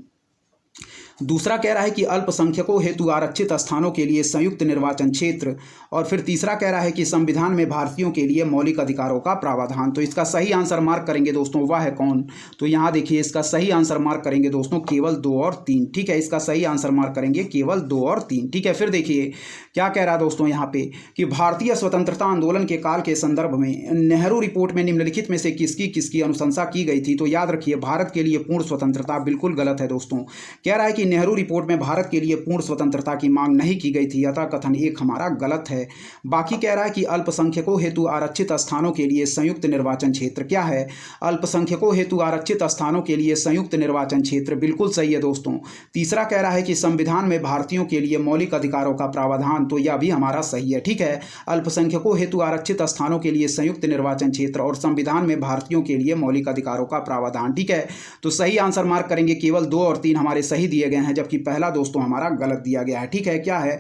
दूसरा कह रहा है कि अल्पसंख्यकों हेतु आरक्षित स्थानों के लिए संयुक्त निर्वाचन क्षेत्र, और फिर तीसरा कह रहा है कि संविधान में भारतीयों के लिए मौलिक अधिकारों का प्रावधान। तो इसका सही आंसर मार्क करेंगे दोस्तों, वह है कौन, तो यहाँ देखिए इसका सही आंसर मार्क करेंगे दोस्तों केवल 2 और 3। ठीक है, इसका सही आंसर मार्क करेंगे केवल 2 और 3। ठीक है, फिर देखिए क्या कह रहा है दोस्तों यहाँ पे कि भारतीय स्वतंत्रता आंदोलन के काल के संदर्भ में नेहरू रिपोर्ट में निम्नलिखित में से किसकी अनुशंसा की गई थी। तो याद रखिए, भारत के लिए पूर्ण स्वतंत्रता बिल्कुल गलत है दोस्तों। कह रहा है कि नेहरू रिपोर्ट में भारत के लिए पूर्ण स्वतंत्रता की मांग नहीं की गई थी, अतः कथन एक हमारा गलत है। बाकी कह रहा है कि अल्पसंख्यकों हेतु आरक्षित स्थानों के लिए संयुक्त निर्वाचन क्षेत्र, क्या है, अल्पसंख्यकों हेतु आरक्षित स्थानों के लिए संयुक्त निर्वाचन क्षेत्र, बिल्कुल सही है दोस्तों। तीसरा कह रहा है कि संविधान में भारतीयों के लिए मौलिक अधिकारों का प्रावधान, तो यह भी हमारा सही है। ठीक है, अल्पसंख्यकों हेतु आरक्षित स्थानों के लिए संयुक्त निर्वाचन क्षेत्र और संविधान में भारतीयों के लिए मौलिक अधिकारों का प्रावधान। ठीक है, तो सही आंसर मार्क करेंगे, केवल 2 और 3 हमारे सही दिए गए हैं, जबकि पहला दोस्तों हमारा गलत दिया गया है। ठीक है, क्या है,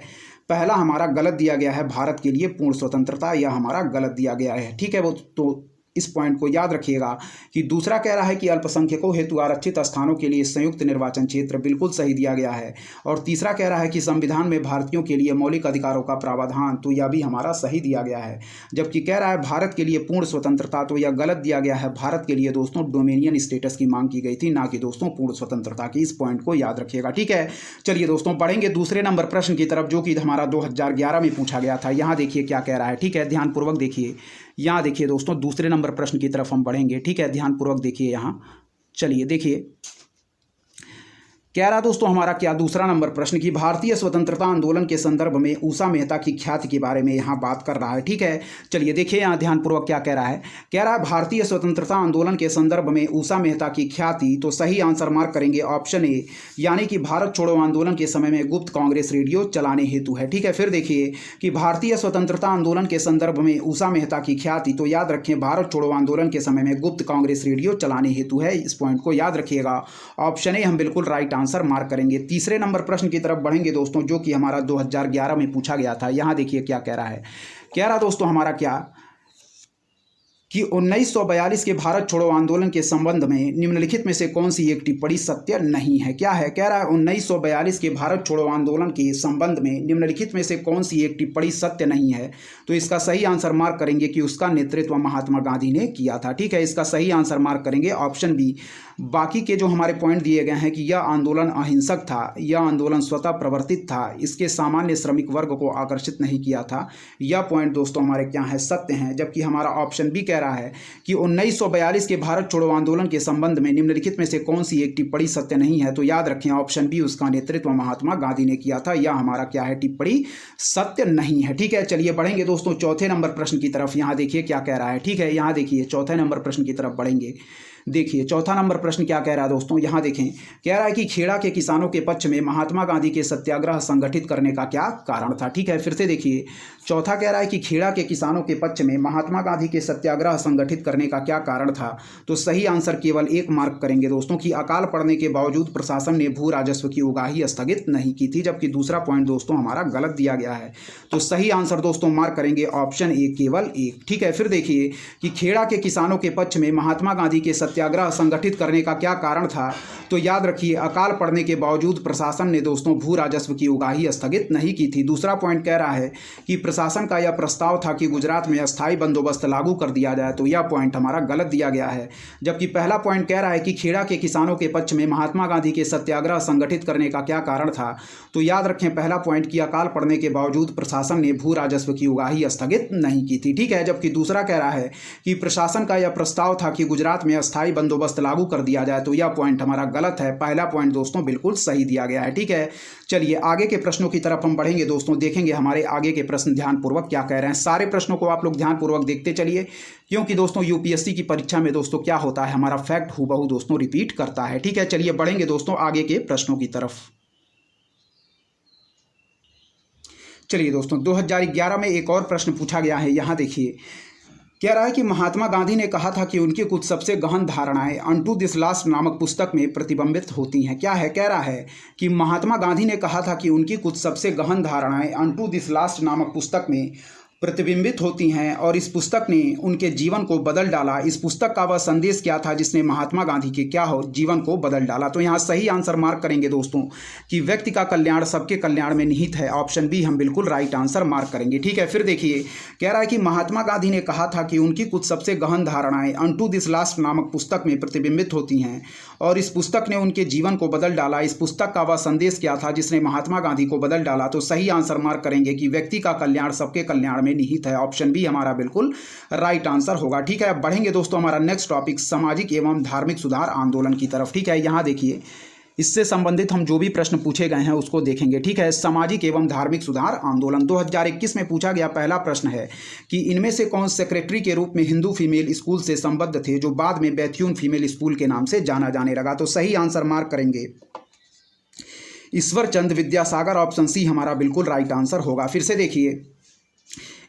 पहला हमारा गलत दिया गया है, भारत के लिए पूर्ण स्वतंत्रता, यह हमारा गलत दिया गया है। ठीक है, वो तो इस पॉइंट को याद रखिएगा कि दूसरा कह रहा है कि अल्पसंख्यकों हेतु आरक्षित स्थानों के लिए संयुक्त निर्वाचन क्षेत्र, बिल्कुल सही दिया गया है। और तीसरा कह रहा है कि संविधान में भारतीयों के लिए मौलिक अधिकारों का प्रावधान, तो यह भी हमारा सही दिया गया है। जबकि कह रहा है भारत के लिए पूर्ण स्वतंत्रता, तो यह गलत दिया गया है। भारत के लिए दोस्तों डोमिनियन स्टेटस की मांग की गई थी, ना कि दोस्तों पूर्ण स्वतंत्रता की। इस पॉइंट को याद रखिएगा, ठीक है। चलिए दोस्तों बढ़ेंगे दूसरे नंबर प्रश्न की तरफ, जो कि हमारा 2011 में पूछा गया था। यहाँ देखिए क्या कह रहा है, ठीक है, ध्यानपूर्वक देखिए। यहाँ देखिए दोस्तों दूसरे नंबर प्रश्न की तरफ हम बढ़ेंगे, ठीक है, ध्यानपूर्वक देखिए यहाँ। चलिए देखिए कह रहा दोस्तों हमारा क्या दूसरा नंबर प्रश्न की भारतीय स्वतंत्रता आंदोलन के संदर्भ में उषा मेहता की ख्याति के बारे में यहाँ बात कर रहा है, ठीक है। चलिए देखिए यहाँ ध्यानपूर्वक क्या कह रहा है। कह रहा है भारतीय स्वतंत्रता आंदोलन के संदर्भ में उषा मेहता की ख्याति, तो सही आंसर मार्क करेंगे ऑप्शन ए, यानी कि भारत छोड़ो आंदोलन के समय में गुप्त कांग्रेस रेडियो चलाने हेतु है, ठीक है। फिर देखिए कि भारतीय स्वतंत्रता आंदोलन के संदर्भ में उषा मेहता की ख्याति, तो याद रखें भारत छोड़ो आंदोलन के समय में गुप्त कांग्रेस रेडियो चलाने हेतु है। इस पॉइंट को याद रखिएगा, ऑप्शन ए हम बिल्कुल राइट आंसर मार्क करेंगे। तीसरे नंबर प्रश्न की तरफ बढ़ेंगे दोस्तों, जो कि हमारा 2011 में पूछा गया था। यहां देखिए क्या कह रहा है। कह रहा दोस्तों हमारा क्या कि 1942 के भारत छोड़ो आंदोलन के संबंध में निम्नलिखित में से कौन सी एक टिप्पणी सत्य नहीं है। क्या है, कह रहा है 1942 के भारत छोड़ो आंदोलन के संबंध में निम्नलिखित में से कौन सी एक टिप्पणी सत्य नहीं है। तो इसका सही आंसर मार्क करेंगे कि उसका नेतृत्व महात्मा गांधी ने किया था, ठीक है। इसका सही आंसर मार्क करेंगे ऑप्शन बी। बाकी के जो हमारे पॉइंट दिए गए हैं कि यह आंदोलन अहिंसक था, यह आंदोलन स्वतः प्रवर्तित था, इसके सामान्य श्रमिक वर्ग को आकर्षित नहीं किया था, यह पॉइंट दोस्तों हमारे क्या है, सत्य हैं। जबकि हमारा ऑप्शन बी कह रहा है कि 1942 के भारत छोड़ो आंदोलन के संबंध में निम्नलिखित में से कौन सी एक टिप्पणी सत्य नहीं है। तो याद रखें ऑप्शन बी, उसका नेतृत्व महात्मा गांधी ने किया था, यह हमारा क्या है, टिप्पणी सत्य नहीं है, ठीक है। चलिए बढ़ेंगे दोस्तों चौथे नंबर प्रश्न की तरफ। यहाँ देखिए क्या कह रहा है, ठीक है। यहाँ देखिए चौथे नंबर प्रश्न की तरफ बढ़ेंगे। देखिए चौथा नंबर प्रश्न क्या कह रहा है दोस्तों, यहाँ देखें। कह रहा है कि खेड़ा के किसानों के पक्ष में महात्मा गांधी के सत्याग्रह संगठित करने का क्या कारण था, ठीक है। फिर से देखिए चौथा कह रहा है कि खेड़ा के किसानों के पक्ष में महात्मा गांधी के सत्याग्रह संगठित करने का क्या कारण था। तो सही आंसर केवल एक मार्क करेंगे दोस्तों कि अकाल पड़ने के बावजूद प्रशासन ने भू राजस्व की उगाही स्थगित नहीं की थी। जबकि दूसरा पॉइंट दोस्तों हमारा गलत दिया गया है। तो सही आंसर दोस्तों मार्क करेंगे ऑप्शन ए, केवल एक, ठीक है। फिर देखिए कि खेड़ा के किसानों के पक्ष में महात्मा गांधी के सत्याग्रह संगठित करने का क्या कारण था। तो याद रखिए अकाल पड़ने के बावजूद प्रशासन ने दोस्तों भू राजस्व की उगाही स्थगित नहीं की थी। दूसरा पॉइंट कह रहा है कि प्रशासन का यह प्रस्ताव था कि गुजरात में अस्थायी बंदोबस्त लागू कर दिया जाए। तो यह पॉइंट हमारा गलत दिया गया है। जबकि पहला पॉइंट कह रहा है कि खेड़ा के किसानों के पक्ष में महात्मा गांधी के सत्याग्रह संगठित करने का क्या कारण था। तो याद रखें पहला पॉइंट कि अकाल पड़ने के बावजूद प्रशासन ने भू राजस्व की उगाही स्थगित नहीं की थी, ठीक है। जबकि दूसरा कह रहा है कि प्रशासन का यह प्रस्ताव था कि गुजरात में अस्थायी बंदोबस्त लागू कर दिया जाए। तो यह पॉइंट हमारा गलत है। पहला पॉइंट दोस्तों बिल्कुल सही दिया गया है, ठीक है। चलिए आगे के प्रश्नों की तरफ हम बढ़ेंगे दोस्तों, देखेंगे हमारे आगे के प्रश्न ध्यानपूर्वक क्या कह रहे हैं। सारे प्रश्नों को आप लोग ध्यानपूर्वक देखते चलिए, क्योंकि दोस्तों यूपीएससी की परीक्षा में दोस्तों क्या होता है, हमारा फैक्ट हूबहू दोस्तों रिपीट करता है, ठीक है। चलिए बढ़ेंगे दोस्तों आगे के प्रश्नों की तरफ। चलिए दोस्तों 2011 में एक और प्रश्न पूछा गया है। यहाँ देखिए कह रहा है कि महात्मा गांधी ने कहा था कि उनकी कुछ सबसे गहन धारणाएं अनटू दिस लास्ट नामक पुस्तक में प्रतिबिंबित होती हैं। क्या है, कह रहा है कि महात्मा गांधी ने कहा था कि उनकी कुछ सबसे गहन धारणाएं अनटू दिस लास्ट नामक पुस्तक में प्रतिबिंबित होती हैं और इस पुस्तक ने उनके जीवन को बदल डाला। इस पुस्तक का वह संदेश क्या था जिसने महात्मा गांधी के क्या हो जीवन को बदल डाला। तो यहाँ सही आंसर मार्क करेंगे दोस्तों कि व्यक्ति का कल्याण सबके कल्याण में निहित है। ऑप्शन बी हम बिल्कुल राइट आंसर मार्क करेंगे, ठीक है। फिर देखिए कह रहा है कि महात्मा गांधी ने कहा था कि उनकी कुछ सबसे गहन धारणाएं अनटू दिस लास्ट नामक पुस्तक में प्रतिबिंबित होती हैं और इस पुस्तक ने उनके जीवन को बदल डाला। इस पुस्तक का वह संदेश क्या था जिसने महात्मा गांधी को बदल डाला। तो सही आंसर मार्क करेंगे कि व्यक्ति का कल्याण सबके कल्याण में निहित है। ऑप्शन बी हमारा बिल्कुल राइट आंसर होगा, ठीक है। अब बढ़ेंगे दोस्तों हमारा नेक्स्ट टॉपिक सामाजिक एवं धार्मिक सुधार आंदोलन की तरफ, ठीक है। यहाँ देखिए इससे संबंधित हम जो भी प्रश्न पूछे गए हैं उसको देखेंगे, ठीक है। सामाजिक एवं धार्मिक सुधार आंदोलन 2021 में पूछा गया पहला प्रश्न है कि इनमें से कौन सेक्रेटरी के रूप में हिंदू फीमेल स्कूल से संबद्ध थे जो बाद में बैथ्यून फीमेल स्कूल के नाम से जाना जाने लगा। तो सही आंसर मार्क करेंगे ईश्वर चंद विद्यासागर। ऑप्शन सी हमारा बिल्कुल राइट आंसर होगा। फिर से देखिए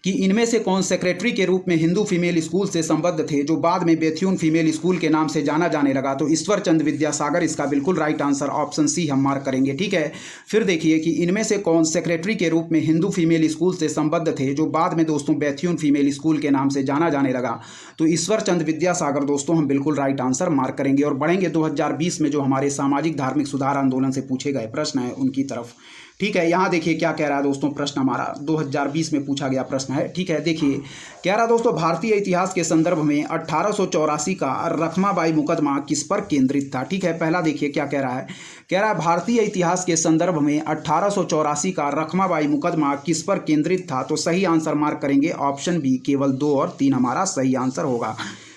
कि इनमें से कौन सेक्रेटरी के रूप में हिंदू फीमेल स्कूल से संबद्ध थे जो बाद में बैथ्यून फीमेल स्कूल के नाम से जाना जाने लगा। तो ईश्वर चंद विद्यासागर इसका बिल्कुल राइट आंसर ऑप्शन सी हम मार्क करेंगे, ठीक है। फिर देखिए कि इनमें से कौन सेक्रेटरी के रूप में हिंदू फीमेल स्कूल से संबद्ध थे जो बाद में दोस्तों बैथ्यून फीमेल स्कूल के नाम से जाना जाने लगा। तो ईश्वर चंद विद्यासागर दोस्तों हम बिल्कुल राइट आंसर मार्क करेंगे। और बढ़ेंगे 2020 में जो हमारे सामाजिक धार्मिक सुधार आंदोलन से पूछे गए प्रश्न हैं उनकी तरफ, ठीक है, यहाँ देखिए क्या कह रहा है दोस्तों, प्रश्न हमारा 2020 में पूछा गया प्रश्न है। ठीक है, देखिए कह रहा है दोस्तों, भारतीय इतिहास के संदर्भ में 1884 का रखमाबाई मुकदमा किस पर केंद्रित था। ठीक है, पहला देखिए क्या कह रहा है, कह रहा है भारतीय इतिहास के संदर्भ में 1884 का रखमाबाई मुकदमा किस पर केंद्रित था। तो सही आंसर मार्क करेंगे ऑप्शन बी, केवल 2 और 3 हमारा सही आंसर होगा।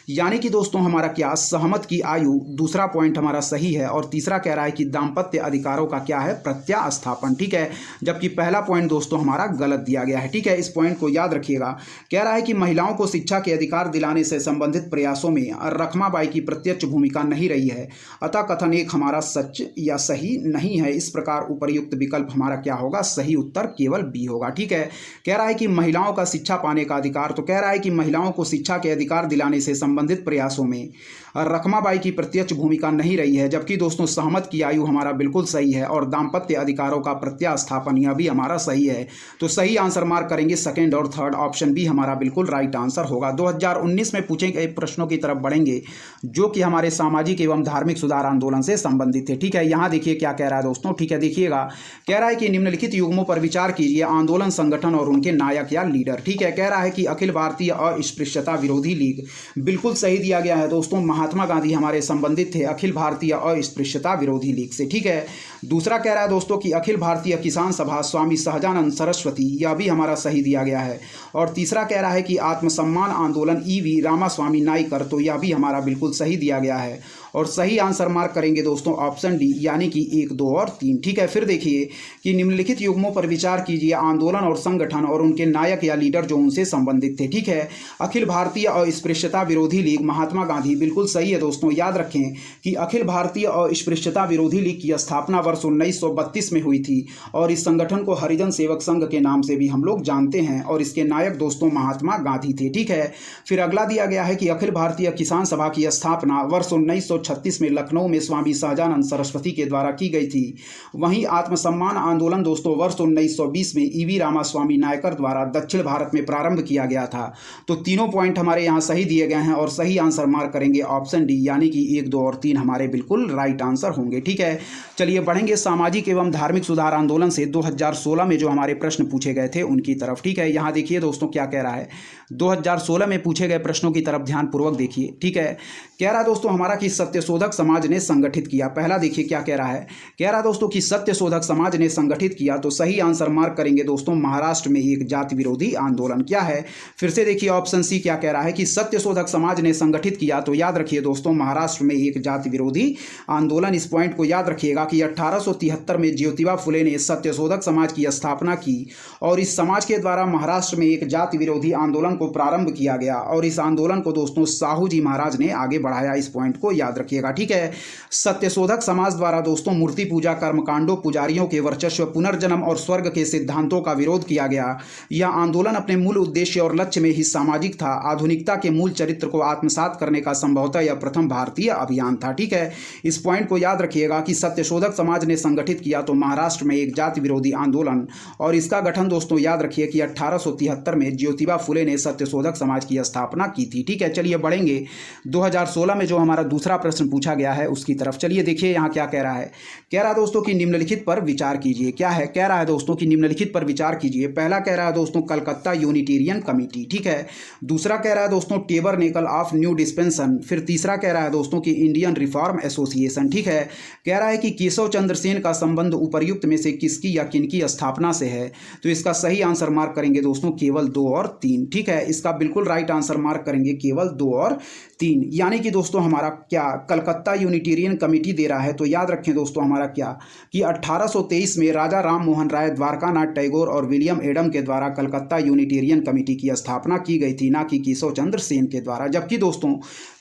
यानी कि दोस्तों हमारा क्या, सहमत की आयु, दूसरा पॉइंट हमारा सही है। और तीसरा कह रहा है कि दाम्पत्य अधिकारों का क्या है, प्रत्यास्थापन। ठीक है, जबकि पहला पॉइंट दोस्तों हमारा गलत दिया गया है। ठीक है, इस पॉइंट को याद रखिएगा। कह रहा है कि महिलाओं को शिक्षा के अधिकार दिलाने से संबंधित प्रयासों में रखमाबाई की प्रत्यक्ष भूमिका नहीं रही है, अतः कथन एक हमारा सच या सही नहीं है। इस प्रकार उपर्युक्त विकल्प हमारा क्या होगा, सही उत्तर केवल बी होगा। ठीक है, कह रहा है कि महिलाओं का शिक्षा पाने का अधिकार, तो कह रहा है कि महिलाओं को शिक्षा के अधिकार दिलाने से संबंधित प्रयासों में रखमाबाई की प्रत्यक्ष भूमिका नहीं रही है, जबकि दोस्तों सहमत की आयु हमारा बिल्कुल सही है और दाम्पत्य अधिकारों का प्रत्यास्थापन यह भी हमारा सही है। तो सही आंसर मार्क करेंगे सेकंड और थर्ड, ऑप्शन बी हमारा बिल्कुल राइट आंसर होगा। 2019 में पूछे गए प्रश्नों की तरफ बढ़ेंगे जो कि हमारे सामाजिक एवं धार्मिक सुधार आंदोलन से संबंधित है। ठीक है, यहाँ देखिए क्या कह रहा है दोस्तों। ठीक है, देखिएगा, कह रहा है कि निम्नलिखित युग्मों पर विचार कीजिए, आंदोलन, संगठन और उनके नायक या लीडर। ठीक है, कह रहा है कि अखिल भारतीय अस्पृश्यता विरोधी लीग, बिल्कुल सही दिया गया है दोस्तों। महात्मा गांधी हमारे संबंधित थे अखिल भारतीय अस्पृश्यता विरोधी लीग से। ठीक है, दूसरा कह रहा है दोस्तों कि अखिल भारतीय किसान सभा, स्वामी सहजानंद सरस्वती, यह भी हमारा सही दिया गया है। और तीसरा कह रहा है कि आत्मसम्मान आंदोलन, ईवी रामास्वामी नाइकर, तो यह भी हमारा बिल्कुल सही दिया गया है। और सही आंसर मार्क करेंगे दोस्तों ऑप्शन डी, यानी कि 1, 2 और 3। ठीक है, फिर देखिए कि निम्नलिखित युग्मों पर विचार कीजिए, आंदोलन और संगठन और उनके नायक या लीडर जो उनसे संबंधित थे। ठीक है, अखिल भारतीय अस्पृश्यता विरोधी लीग, महात्मा गांधी, बिल्कुल सही है दोस्तों। याद रखें कि अखिल भारतीय अस्पृश्यता विरोधी लीग की स्थापना वर्ष 1932 में हुई थी और इस संगठन को हरिजन सेवक संघ के नाम से भी हम लोग जानते हैं और इसके नायक दोस्तों महात्मा गांधी थे। ठीक है, फिर अगला दिया गया है कि अखिल भारतीय किसान सभा की स्थापना वर्ष 1936 में लखनऊ में स्वामी सहजानंद सरस्वती के द्वारा की गई थी। वहीं आत्मसम्मान आंदोलन दोस्तों वर्ष 1920 में ईवी रामास्वामी नायकर द्वारा दक्षिण भारत में प्रारंभ किया गया था। तो तीनों पॉइंट हमारे यहाँ सही दिए गए हैं और सही आंसर मार्क करेंगे ऑप्शन डी, यानी कि 1, 2 और 3 हमारे बिल्कुल राइट आंसर होंगे। ठीक है, चलिए बढ़ेंगे सामाजिक एवं धार्मिक सुधार आंदोलन से 2016 में जो हमारे प्रश्न पूछे गए थे उनकी तरफ। ठीक है, यहाँ देखिए दोस्तों क्या कह रहा है, 2016 में पूछे गए प्रश्नों की तरफ ध्यानपूर्वक देखिए। ठीक है, कह रहा है दोस्तों हमारा कि सत्यशोधक समाज ने संगठित किया। पहला देखिए क्या कह रहा है, कह रहा है दोस्तों कि सत्यशोधक समाज ने संगठित किया। तो सही आंसर मार्क करेंगे दोस्तों महाराष्ट्र में एक जाति विरोधी आंदोलन। क्या है, फिर से देखिए ऑप्शन सी क्या कह रहा है कि सत्यशोधक समाज ने संगठित किया। तो याद रखिए दोस्तों महाराष्ट्र में एक जाति विरोधी आंदोलन। इस पॉइंट को याद रखिएगा कि 1873 में ज्योतिबा फुले ने सत्यशोधक समाज की स्थापना की और इस समाज के द्वारा महाराष्ट्र में एक जाति विरोधी आंदोलन को प्रारंभ किया गया और इस आंदोलन को दोस्तों साहू जी महाराज ने आगे बढ़ाया। इस पॉइंट को याद रखिएगा। ठीक है, सत्यशोधक समाज द्वारा दोस्तों मूर्ति पूजा, कर्मकांडों, पुजारियों के वर्चस्व, पुनर्जन्म और स्वर्ग के सिद्धांतों का विरोध किया गया। यह आंदोलन अपने मूल उद्देश्य और लक्ष्य में ही सामाजिक था। आधुनिकता के मूल चरित्र को आत्मसात करने का संभवतः यह प्रथम भारतीय अभियान था। ठीक है, इस पॉइंट को याद रखिएगा कि सत्यशोधक समाज ने संगठित किया तो महाराष्ट्र में एक जाति विरोधी आंदोलन और इसका गठन दोस्तों याद रखिए कि 1873 में ज्योतिबा फुले ने सत्यशोधक समाज की स्थापना की थी। ठीक है, चलिए बढ़ेंगे 2016 में जो हमारा दूसरा प्रश्न पूछा गया है उसकी तरफ। चलिए देखिए यहाँ क्या कह रहा है, कह रहा है दोस्तों कि निम्नलिखित पर विचार कीजिए। क्या है, कह रहा है दोस्तों कि निम्नलिखित पर विचार कीजिए। पहला कह रहा है दोस्तों कलकत्ता यूनिटेरियन कमेटी। ठीक है, दूसरा कह रहा है दोस्तों टेबरनेकल ऑफ न्यू डिस्पेंसन। फिर तीसरा कह रहा है दोस्तों कि इंडियन रिफॉर्म एसोसिएशन। ठीक है, कह रहा है कि केशव चंद्र सेन का संबंध उपर्युक्त में से किसकी या किनकी स्थापना से है। तो इसका सही आंसर मार्क करेंगे दोस्तों केवल 2 और 3। ठीक है, इसका बिल्कुल राइट आंसर मार्क करेंगे केवल 2 और 3, यानी कि दोस्तों हमारा क्या कलकत्ता यूनिटेरियन कमेटी दे रहा है। तो याद रखें दोस्तों हमारा क्या कि 1823 में राजा राम मोहन राय, द्वारकानाथ टैगोर और विलियम एडम के द्वारा कलकत्ता यूनिटेरियन कमेटी की स्थापना की गई थी, ना कि केशव चंद्र सेन के द्वारा। जबकि दोस्तों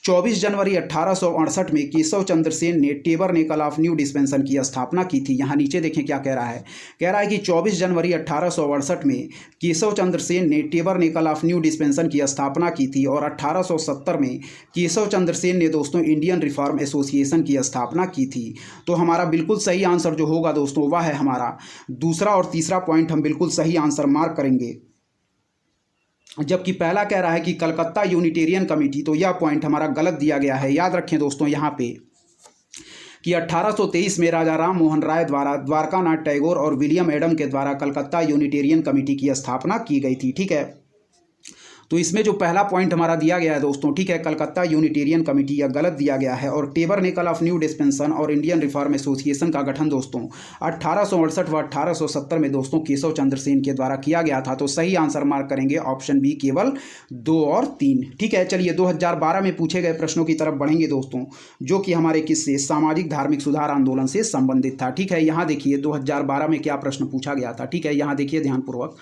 24 जनवरी 1868 में केशव चंद्र सेन ने टेबरनेकल ऑफ न्यू डिस्पेंसन की स्थापना की थी। यहाँ नीचे देखें क्या कह रहा है, कह रहा है कि 24 जनवरी 1868 में केशव चंद्र सेन ने टेबरनेकल ऑफ न्यू डिस्पेंसन की स्थापना की थी और 1870 में केशव चंद्र सेन ने दोस्तों इंडियन रिफॉर्म एसोसिएशन की स्थापना की थी। तो हमारा बिल्कुल सही आंसर जो होगा दोस्तों वह है हमारा दूसरा और तीसरा पॉइंट हम बिल्कुल सही आंसर मार्क करेंगे। जबकि पहला कह रहा है कि कलकत्ता यूनिटेरियन कमेटी, तो यह पॉइंट हमारा गलत दिया गया है। याद रखें दोस्तों यहाँ पे कि 1823 में राजा राम मोहन राय द्वारा द्वारकानाथ टैगोर और विलियम एडम के द्वारा कलकत्ता यूनिटेरियन कमेटी की स्थापना की गई थी। ठीक है, तो इसमें जो पहला पॉइंट हमारा दिया गया है दोस्तों, ठीक है, कलकत्ता यूनिटेरियन कमेटी, यह गलत दिया गया है। और टेबरनेकल ऑफ न्यू डिस्पेंसन और इंडियन रिफॉर्म एसोसिएशन का गठन दोस्तों 1868 व 1870 में दोस्तों केशव चंद्र सेन के द्वारा किया गया था। तो सही आंसर मार्क करेंगे ऑप्शन बी, केवल 2 और 3। ठीक है, चलिए 2012 में पूछे गए प्रश्नों की तरफ बढ़ेंगे दोस्तों, जो कि हमारे किससे, सामाजिक धार्मिक सुधार आंदोलन से संबंधित था। ठीक है, यहाँ देखिए 2012 में क्या प्रश्न पूछा गया था। ठीक है, यहाँ देखिए ध्यानपूर्वक,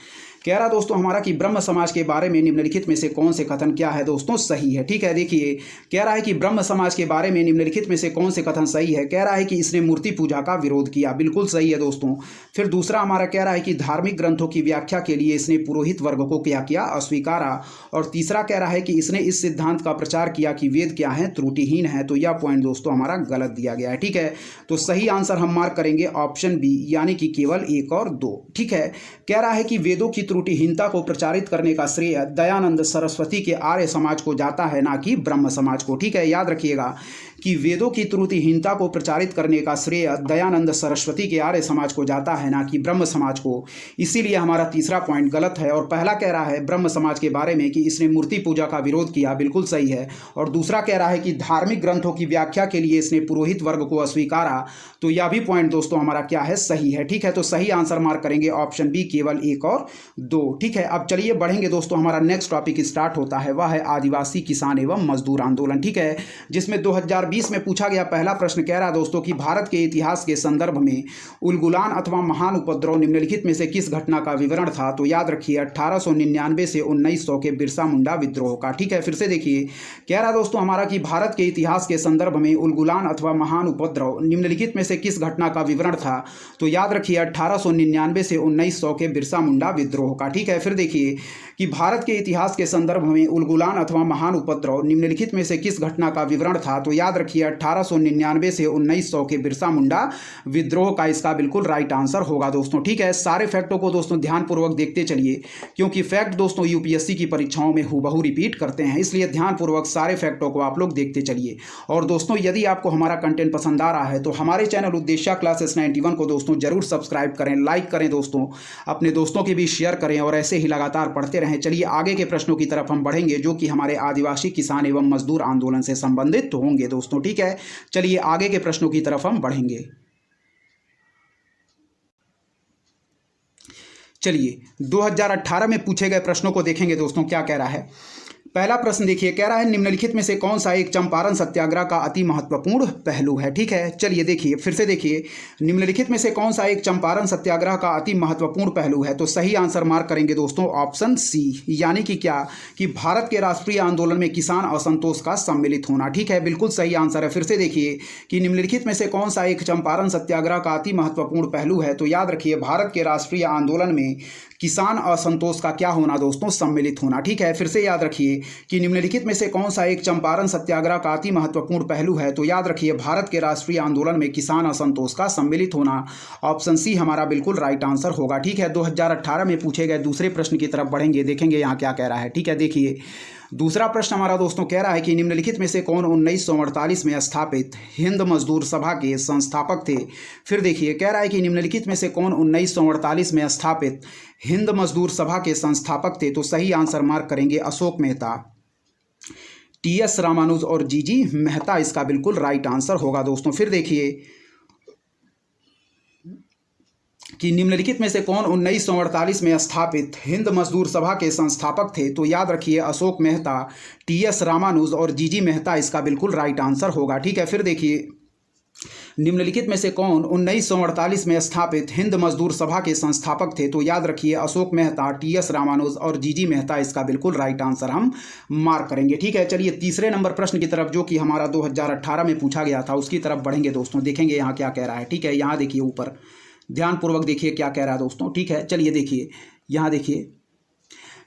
कह रहा दोस्तों हमारा कि ब्रह्म समाज के बारे में निम्नलिखित में से कौन से कथन क्या है दोस्तों सही है। ठीक है, देखिए कह रहा है कि ब्रह्म समाज के बारे में निम्नलिखित में से कौन से कथन सही है। कह रहा है कि इसने मूर्ति पूजा का विरोध किया, बिल्कुल सही है दोस्तों। फिर दूसरा हमारा कह रहा है कि धार्मिक ग्रंथों की व्याख्या के लिए इसने पुरोहित वर्ग को क्या किया, अस्वीकारा। और तीसरा कह रहा है कि इसने इस सिद्धांत का प्रचार किया कि वेद क्या है, त्रुटिहीन है। तो यह पॉइंट दोस्तों हमारा गलत दिया गया है। ठीक है, तो सही आंसर हम मार्क करेंगे ऑप्शन बी, यानी कि केवल 1 और 2। ठीक है, कह रहा है कि वेदों की त्रुटिहीनता को प्रचारित करने का श्रेय दयानंद सरस्वती के आर्य समाज को जाता है, ना कि ब्रह्म समाज को। ठीक है, याद रखिएगा कि वेदों की त्रुटिहीनता को प्रचारित करने का श्रेय दयानंद सरस्वती के आर्य समाज को जाता है, ना कि ब्रह्म समाज को। इसीलिए हमारा तीसरा पॉइंट गलत है। और पहला कह रहा है ब्रह्म समाज के बारे में कि इसने मूर्ति पूजा का विरोध किया, बिल्कुल सही है। और दूसरा कह रहा है कि धार्मिक ग्रंथों की व्याख्या के लिए इसने पुरोहित वर्ग को अस्वीकारा। तो यह भी पॉइंट दोस्तों हमारा क्या है, सही है। ठीक है, तो सही आंसर मार्क करेंगे ऑप्शन बी, केवल 1 और 2। ठीक है, अब चलिए बढ़ेंगे दोस्तों, हमारा नेक्स्ट टॉपिक स्टार्ट होता है, वह है आदिवासी किसान एवं मजदूर आंदोलन। ठीक है, जिसमें 2020 में पूछा गया पहला प्रश्न कह रहा दोस्तों कि भारत के इतिहास के संदर्भ में उलगुलान अथवा महान उपद्रव निम्नलिखित में से किस घटना का विवरण था। तो याद रखिए 1899 से 1900 के बिरसा मुंडा विद्रोह का। ठीक है, फिर से देखिए, कह रहा दोस्तों हमारा कि भारत के इतिहास के संदर्भ में उलगुलान अथवा महान उपद्रव निम्नलिखित में से किस घटना का विवरण था। तो याद रखिए 1899 से 1900 के बिरसा मुंडा विद्रोह का। ठीक है, फिर देखिए कि भारत के इतिहास के संदर्भ में उलगुलान अथवा महान उपद्रव निम्नलिखित में से किस घटना का विवरण था। तो याद रखिए 1899 से 1900 के बिरसा मुंडा विद्रोह का इसका बिल्कुल राइट आंसर होगा दोस्तों। ठीक है, सारे फैक्टों को दोस्तों ध्यानपूर्वक देखते चलिए, क्योंकि फैक्ट दोस्तों यूपीएससी की परीक्षाओं में हूबहू रिपीट करते हैं, इसलिए ध्यानपूर्वक सारे फैक्टों को आप लोग देखते चलिए। और दोस्तों यदि आपको हमारा कंटेंट पसंद आ रहा है तो हमारे चैनल उद्देश्य क्लासेस 91 को दोस्तों जरूर सब्सक्राइब करें, लाइक करें दोस्तों, अपने दोस्तों के भी शेयर करें और ऐसे ही लगातार पढ़ते रहें। चलिए आगे के प्रश्नों की तरफ हम बढ़ेंगे, जो कि हमारे आदिवासी किसान एवं मजदूर आंदोलन से संबंधित होंगे दोस्तों। ठीक है, चलिए आगे के प्रश्नों की तरफ हम बढ़ेंगे। चलिए 2018 में पूछे गए प्रश्नों को देखेंगे दोस्तों, क्या कह रहा है। पहला प्रश्न देखिए, कह रहा है निम्नलिखित में से कौन सा एक चंपारण सत्याग्रह का अति महत्वपूर्ण पहलू है। ठीक है, चलिए देखिए, फिर से देखिए, निम्नलिखित में से कौन सा एक चंपारण सत्याग्रह का अति महत्वपूर्ण पहलू है। तो सही आंसर मार्क करेंगे दोस्तों ऑप्शन सी, यानी कि क्या, कि भारत के राष्ट्रीय आंदोलन में किसान असंतोष का सम्मिलित होना। ठीक है, बिल्कुल सही आंसर है। फिर से देखिए कि निम्नलिखित में से कौन सा एक चंपारण सत्याग्रह का अति महत्वपूर्ण पहलू है। तो याद रखिए भारत के राष्ट्रीय आंदोलन में किसान असंतोष का क्या होना दोस्तों, सम्मिलित होना। ठीक है, फिर से याद रखिए कि निम्नलिखित में से कौन सा एक चंपारण सत्याग्रह का अति महत्वपूर्ण पहलू है। तो याद रखिए भारत के राष्ट्रीय आंदोलन में किसान असंतोष का सम्मिलित होना। ऑप्शन सी हमारा बिल्कुल राइट आंसर होगा। ठीक है, 2018 में पूछे गए दूसरे प्रश्न की तरफ बढ़ेंगे, देखेंगे यहाँ क्या कह रहा है। ठीक है, देखिए दूसरा प्रश्न हमारा दोस्तों कह रहा है कि निम्नलिखित में से कौन 1948 में स्थापित हिंद मजदूर सभा के संस्थापक थे। फिर देखिए कह रहा है कि निम्नलिखित में से कौन 1948 में स्थापित हिंद मजदूर सभा के संस्थापक थे। तो सही आंसर मार्क करेंगे अशोक मेहता, टीएस रामानुज और जीजी मेहता इसका बिल्कुल राइट आंसर होगा दोस्तों। फिर देखिए कि निम्नलिखित में से कौन 1948 में स्थापित हिंद मजदूर सभा के संस्थापक थे। तो याद रखिए अशोक मेहता, टीएस रामानुज और जीजी मेहता इसका बिल्कुल राइट आंसर होगा। ठीक है, फिर देखिए निम्नलिखित में से कौन 1948 में स्थापित हिंद मजदूर सभा के संस्थापक थे। तो याद रखिए अशोक मेहता, टीएस रामानुज और जीजी मेहता इसका बिल्कुल राइट आंसर हम मार्क करेंगे। ठीक है, चलिए तीसरे नंबर प्रश्न की तरफ, जो कि हमारा 2018 में पूछा गया था, उसकी तरफ बढ़ेंगे दोस्तों, देखेंगे यहाँ क्या कह रहा है। ठीक है, यहाँ देखिए ऊपर ध्यानपूर्वक देखिए क्या कह रहा है दोस्तों। ठीक है, चलिए देखिए यहाँ देखिए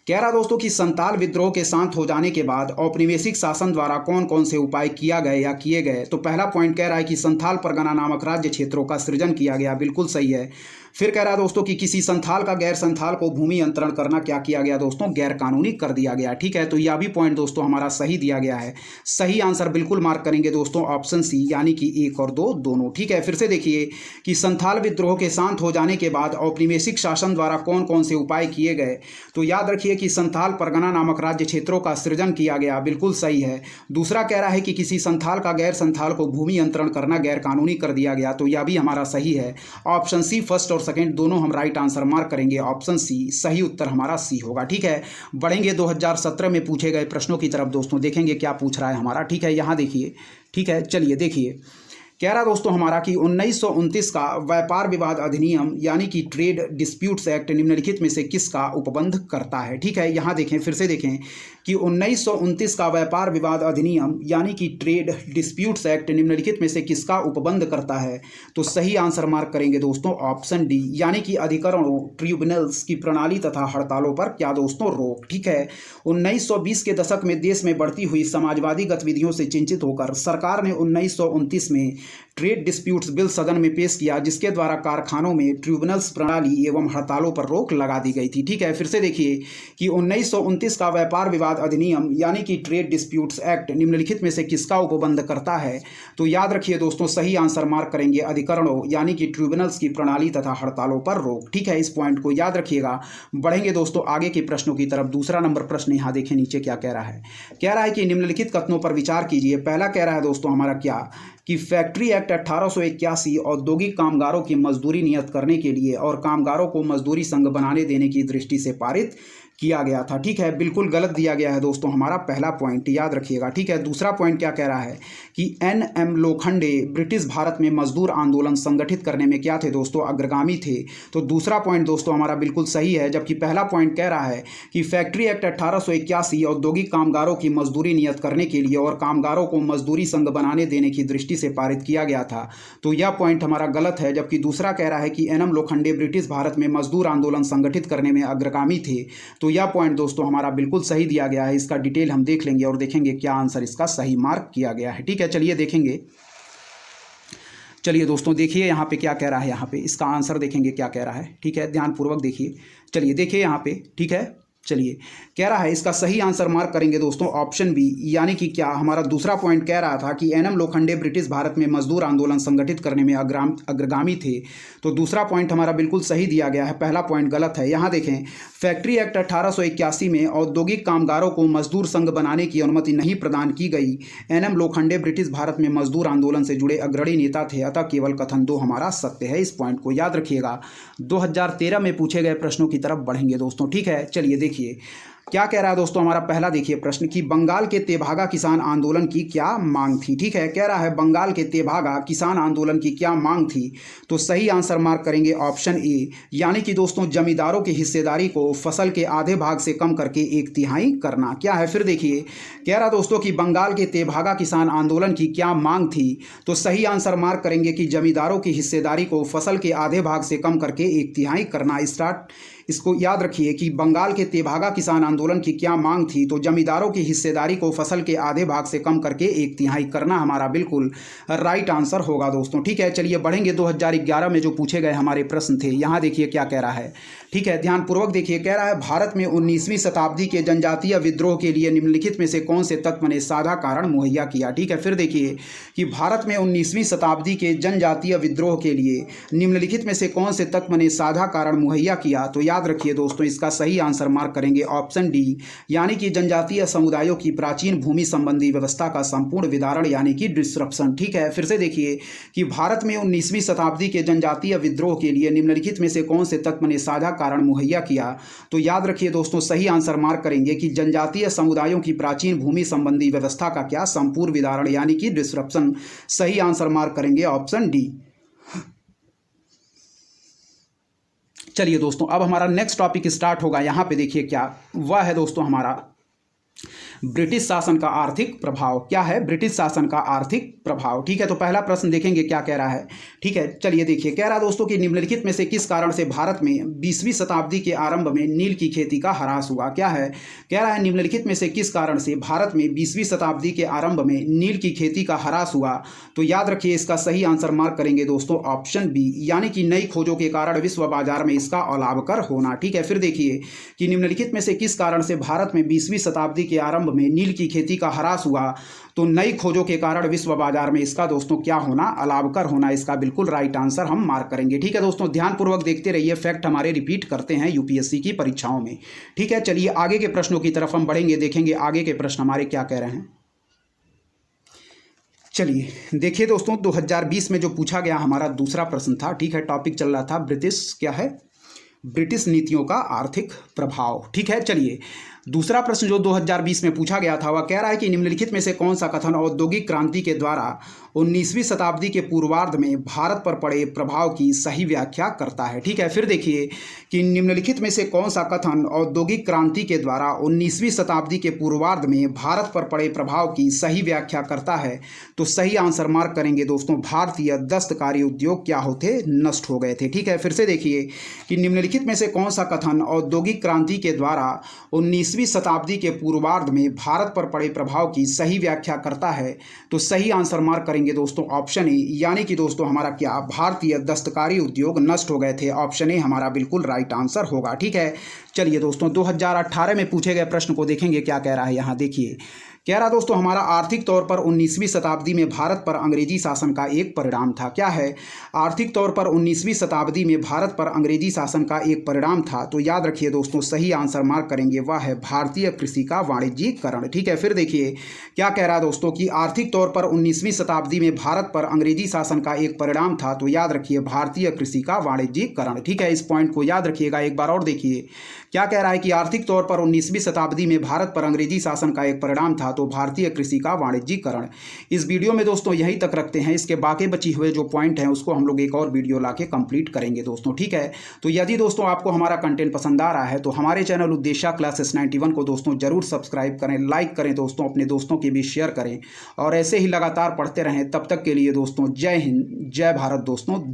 कह रहा दोस्तों कि संताल विद्रोह के शांत हो जाने के बाद औपनिवेशिक शासन द्वारा कौन कौन से उपाय किया गए या किए गए। तो पहला पॉइंट कह रहा है कि संथाल परगना नामक राज्य क्षेत्रों का सृजन किया गया, बिल्कुल सही है। फिर कह रहा है दोस्तों कि किसी संथाल का गैर संथाल को भूमि अंतरण करना क्या किया गया दोस्तों, गैर कानूनी कर दिया गया। ठीक है, तो यह भी पॉइंट दोस्तों हमारा सही दिया गया है। सही आंसर बिल्कुल मार्क करेंगे दोस्तों ऑप्शन सी, यानी कि 1 और 2 दोनों। ठीक है, फिर से देखिए कि संथाल विद्रोह के शांत हो जाने के बाद औपनिवेशिक शासन द्वारा कौन कौन से उपाय किए गए। तो याद रखिए कि संथाल परगना नामक राज्य क्षेत्रों का सृजन किया गया, बिल्कुल सही है। दूसरा कह रहा है कि किसी संथाल का गैर संथाल को भूमि अंतरण करना गैर कानूनी कर दिया गया, तो यह भी हमारा सही है। ऑप्शन सी फर्स्ट और सेकंड दोनों हम राइट आंसर मार्क करेंगे, ऑप्शन सी सही उत्तर हमारा सी होगा। ठीक है, बढ़ेंगे 2017 में पूछे गए प्रश्नों की तरफ दोस्तों, देखेंगे क्या पूछ रहा है हमारा। ठीक है, यहाँ देखिए। ठीक है, चलिए देखिए कह रहा दोस्तों हमारा कि 1929 का व्यापार विवाद अधिनियम यानी कि ट्रेड डिस्प्यूट्स एक्ट निम्नलिखित में से किसका उपबंध करता है। ठीक है, यहाँ देखें, फिर से देखें कि 1929 का व्यापार विवाद अधिनियम यानी कि ट्रेड डिस्प्यूट्स एक्ट निम्नलिखित में से किसका उपबंध करता है। तो सही आंसर मार्क करेंगे दोस्तों ऑप्शन डी, यानी कि अधिकरणों, ट्रिब्यूनल्स की प्रणाली तथा हड़तालों पर क्या दोस्तों रोक। ठीक है, 1920 के दशक में देश में बढ़ती हुई समाजवादी गतिविधियों से चिंतित होकर सरकार ने 1929 में ट्रेड डिस्प्यूट्स बिल सदन में पेश किया, जिसके द्वारा कारखानों में ट्रिब्यूनल्स प्रणाली एवं हड़तालों पर रोक लगा दी गई थी। ठीक है, फिर से देखिए कि 1929 का व्यापार विवाद अधिनियम यानी कि ट्रेड डिस्प्यूट्स एक्ट निम्नलिखित में से किसका उपबंध करता है। तो याद रखिए दोस्तों सही आंसर मार्क करेंगे अधिकरणों यानी कि ट्रिब्यूनल्स की प्रणाली तथा हड़तालों पर रोक। ठीक है, इस पॉइंट को याद रखिएगा। बढ़ेंगे दोस्तों आगे के प्रश्नों की तरफ। दूसरा नंबर प्रश्न यहाँ देखें नीचे क्या कह रहा है। कह रहा है कि निम्नलिखित कथनों पर विचार कीजिए। पहला कह रहा है दोस्तों हमारा क्या कि फैक्ट्री एक्ट 1881 औद्योगिक कामगारों की मजदूरी नियत करने के लिए और कामगारों को मजदूरी संघ बनाने देने की दृष्टि से पारित किया गया था। ठीक है, बिल्कुल गलत दिया गया है दोस्तों हमारा पहला पॉइंट, याद रखिएगा। ठीक है, दूसरा पॉइंट क्या कह रहा है कि NM लोखंडे ब्रिटिश भारत में मजदूर आंदोलन संगठित करने में क्या थे दोस्तों, अग्रगामी थे। तो दूसरा पॉइंट दोस्तों हमारा बिल्कुल सही है, जबकि पहला पॉइंट कह रहा है कि फैक्ट्री एक्ट 1881 औद्योगिक कामगारों की मजदूरी नियत करने के लिए और कामगारों को मजदूरी संघ बनाने देने की दृष्टि से पारित किया गया था। तो यह पॉइंट हमारा गलत है, जबकि दूसरा कह रहा है कि NM लोखंडे ब्रिटिश भारत में मजदूर आंदोलन संगठित करने में अग्रगामी थे। तो यह पॉइंट दोस्तों हमारा बिल्कुल सही दिया गया है। इसका डिटेल हम देख लेंगे और देखेंगे क्या आंसर इसका सही मार्क किया गया है। ठीक है, चलिए देखेंगे। चलिए दोस्तों देखिए यहाँ पे क्या कह रहा है, यहाँ पे इसका आंसर देखेंगे क्या कह रहा है। ठीक है, ध्यानपूर्वक देखिए। चलिए देखिए यहाँ पे। ठीक है, चलिए कह रहा है इसका सही आंसर मार्क करेंगे दोस्तों ऑप्शन बी, यानी कि क्या हमारा दूसरा पॉइंट कह रहा था कि NM लोखंडे ब्रिटिश भारत में मजदूर आंदोलन संगठित करने में अग्रगामी थे। तो दूसरा पॉइंट हमारा बिल्कुल सही दिया गया है, पहला पॉइंट गलत है। यहाँ देखें, फैक्ट्री एक्ट 1881 में औद्योगिक कामगारों को मजदूर संघ बनाने की अनुमति नहीं प्रदान की गई। NM लोखंडे ब्रिटिश भारत में मजदूर आंदोलन से जुड़े अग्रणी नेता थे, अतः केवल कथन 2 हमारा सत्य है। इस पॉइंट को याद रखिएगा। 2013 में पूछे गए प्रश्नों की तरफ बढ़ेंगे दोस्तों। ठीक है, चलिए देखिए क्या कह रहा है दोस्तों हमारा पहला देखिए प्रश्न कि बंगाल के तेभागा किसान आंदोलन की क्या मांग थी। ठीक है, कह रहा है बंगाल के तेभागा किसान आंदोलन की क्या मांग थी। तो सही आंसर मार्क करेंगे ऑप्शन ए, यानी कि दोस्तों जमींदारों की हिस्सेदारी को फसल के आधे भाग से कम करके 1/3 करना। क्या है, फिर देखिए कह रहा दोस्तों कि बंगाल के तेभागा किसान आंदोलन की क्या मांग थी। तो सही आंसर मार्क करेंगे कि जमींदारों की हिस्सेदारी को फसल के आधे भाग से कम करके 1/3 करना। इसको याद रखिए कि बंगाल के तेभागा किसान आंदोलन की क्या मांग थी। तो जमींदारों की हिस्सेदारी को फसल के आधे भाग से कम करके 1/3 करना हमारा बिल्कुल राइट आंसर होगा दोस्तों। ठीक है, चलिए बढ़ेंगे 2011 में जो पूछे गए हमारे प्रश्न थे। यहाँ देखिए क्या कह रहा है। ठीक है, ध्यानपूर्वक देखिए। कह रहा है भारत में 19वीं शताब्दी के जनजातीय विद्रोह के लिए निम्नलिखित में से कौन से तत्व ने साझा कारण मुहैया किया। ठीक है, फिर देखिए कि भारत में 19वीं शताब्दी के जनजातीय विद्रोह के लिए निम्नलिखित में से कौन से तत्व ने साझा कारण मुहैया किया। तो याद रखिए दोस्तों इसका सही आंसर मार्क करेंगे ऑप्शन डी, यानी कि जनजातीय समुदायों की प्राचीन भूमि संबंधी व्यवस्था का संपूर्ण विदारण यानी कि डिस्रप्शन। ठीक है, फिर से देखिए कि भारत में 19वीं शताब्दी के जनजातीय विद्रोह के लिए निम्नलिखित में से कौन से तत्व ने साझा कारण मुहैया किया। तो याद रखिए दोस्तों सही आंसर मार्क करेंगे कि जनजातीय समुदायों की प्राचीन भूमि संबंधी व्यवस्था का क्या संपूर्ण विदारण यानी कि डिस्रप्शन। सही आंसर मार्क करेंगे ऑप्शन डी। चलिए दोस्तों अब हमारा नेक्स्ट टॉपिक स्टार्ट होगा। यहाँ पे देखिए क्या वह है दोस्तों हमारा ब्रिटिश शासन का आर्थिक प्रभाव। क्या है? ब्रिटिश शासन का आर्थिक प्रभाव। ठीक है, तो पहला प्रश्न देखेंगे क्या कह रहा है। ठीक है, चलिए देखिए, कह रहा है दोस्तों कि निम्नलिखित में से किस कारण से भारत में 20वीं शताब्दी के आरंभ में नील की खेती का ह्रास हुआ। क्या है? कह रहा है निम्नलिखित में से किस कारण से भारत में 20वीं शताब्दी के आरंभ में नील की खेती का ह्रास हुआ। तो याद रखिए, इसका सही आंसर मार्क करेंगे दोस्तों ऑप्शन बी, यानी कि नई खोजों के कारण विश्व बाजार में इसका अलाभकर होना। ठीक है, फिर देखिए कि निम्नलिखित में से किस कारण से भारत में 20वीं शताब्दी के आरंभ में नील की खेती का ह्रास हुआ। तो नई खोजों के कारण विश्व बाजार में इसका दोस्तों क्या होना? अलाभकर होना। इसका बिल्कुल राइट आंसर हम मार्क करेंगे। ठीक है दोस्तों, ध्यानपूर्वक देखते रहिए, फैक्ट हमारे रिपीट करते हैं यूपीएससी की परीक्षाओं में। ठीक है, चलिए आगे के प्रश्नों की तरफ हम बढ़ेंगे, देखेंगे आगे के प्रश्न हमारे क्या कह रहे हैं। चलिए देखिए दोस्तों, 2020 में जो पूछा गया हमारा दूसरा प्रश्न था। ठीक है, टॉपिक चल रहा था ब्रिटिश, क्या है? ब्रिटिश नीतियों का आर्थिक प्रभाव। ठीक है, चलिए दूसरा प्रश्न जो 2020 में पूछा गया था वह कह रहा है कि निम्नलिखित में से कौन सा कथन औद्योगिक क्रांति के द्वारा 19वीं शताब्दी के पूर्वार्ध में भारत पर पड़े प्रभाव की सही व्याख्या करता है। ठीक है, फिर देखिए कि निम्नलिखित में से कौन सा कथन औद्योगिक क्रांति के द्वारा 19वीं शताब्दी के पूर्वार्ध में भारत पर पड़े प्रभाव की सही व्याख्या करता है। तो सही आंसर मार्क करेंगे दोस्तों, भारतीय दस्तकारी उद्योग क्या होते? नष्ट हो गए थे। ठीक है, फिर से देखिए कि निम्नलिखित में से कौन सा कथन औद्योगिक क्रांति के द्वारा 19वीं शताब्दी के पूर्वार्ध में भारत पर पड़े प्रभाव की सही व्याख्या करता है। तो सही आंसर मार्क करेंगे दोस्तों ऑप्शन ए, यानी कि दोस्तों हमारा क्या? भारतीय दस्तकारी उद्योग नष्ट हो गए थे। ऑप्शन ए हमारा बिल्कुल राइट आंसर होगा। ठीक है, चलिए दोस्तों 2018 में पूछे गए प्रश्न को देखेंगे क्या कह रहा है। यहाँ देखिए, कह रहा दोस्तों हमारा आर्थिक तौर पर 19वीं शताब्दी में भारत पर अंग्रेजी शासन का एक परिणाम था। क्या है? आर्थिक तौर पर 19वीं शताब्दी में भारत पर अंग्रेजी शासन का एक परिणाम था। तो याद रखिए दोस्तों, सही आंसर मार्क करेंगे, वह है भारतीय कृषि का वाणिज्यीकरण। ठीक है, फिर देखिए क्या कह रहा है दोस्तों कि आर्थिक तौर पर 19वीं शताब्दी में भारत पर अंग्रेजी शासन का एक परिणाम था। तो याद रखिए भारतीय कृषि का वाणिज्यीकरण। ठीक है, इस पॉइंट को याद रखिएगा। एक बार और देखिए क्या कह रहा है कि आर्थिक तौर पर 19वीं शताब्दी में भारत पर अंग्रेजी शासन का एक परिणाम था। तो भारतीय कृषि का वाणिज्यीकरण। इस वीडियो में दोस्तों यहीं तक रखते हैं, इसके बाकी बची हुए जो पॉइंट हैं उसको हम लोग एक और वीडियो लाके कंप्लीट करेंगे दोस्तों। ठीक है, तो यदि दोस्तों आपको हमारा कंटेंट पसंद आ रहा है तो हमारे चैनल उद्देश्य क्लासेस 91 को दोस्तों जरूर सब्सक्राइब करें, लाइक करें दोस्तों, अपने दोस्तों के बीच शेयर करें और ऐसे ही लगातार पढ़ते रहें। तब तक के लिए दोस्तों जय हिंद, जय भारत दोस्तों।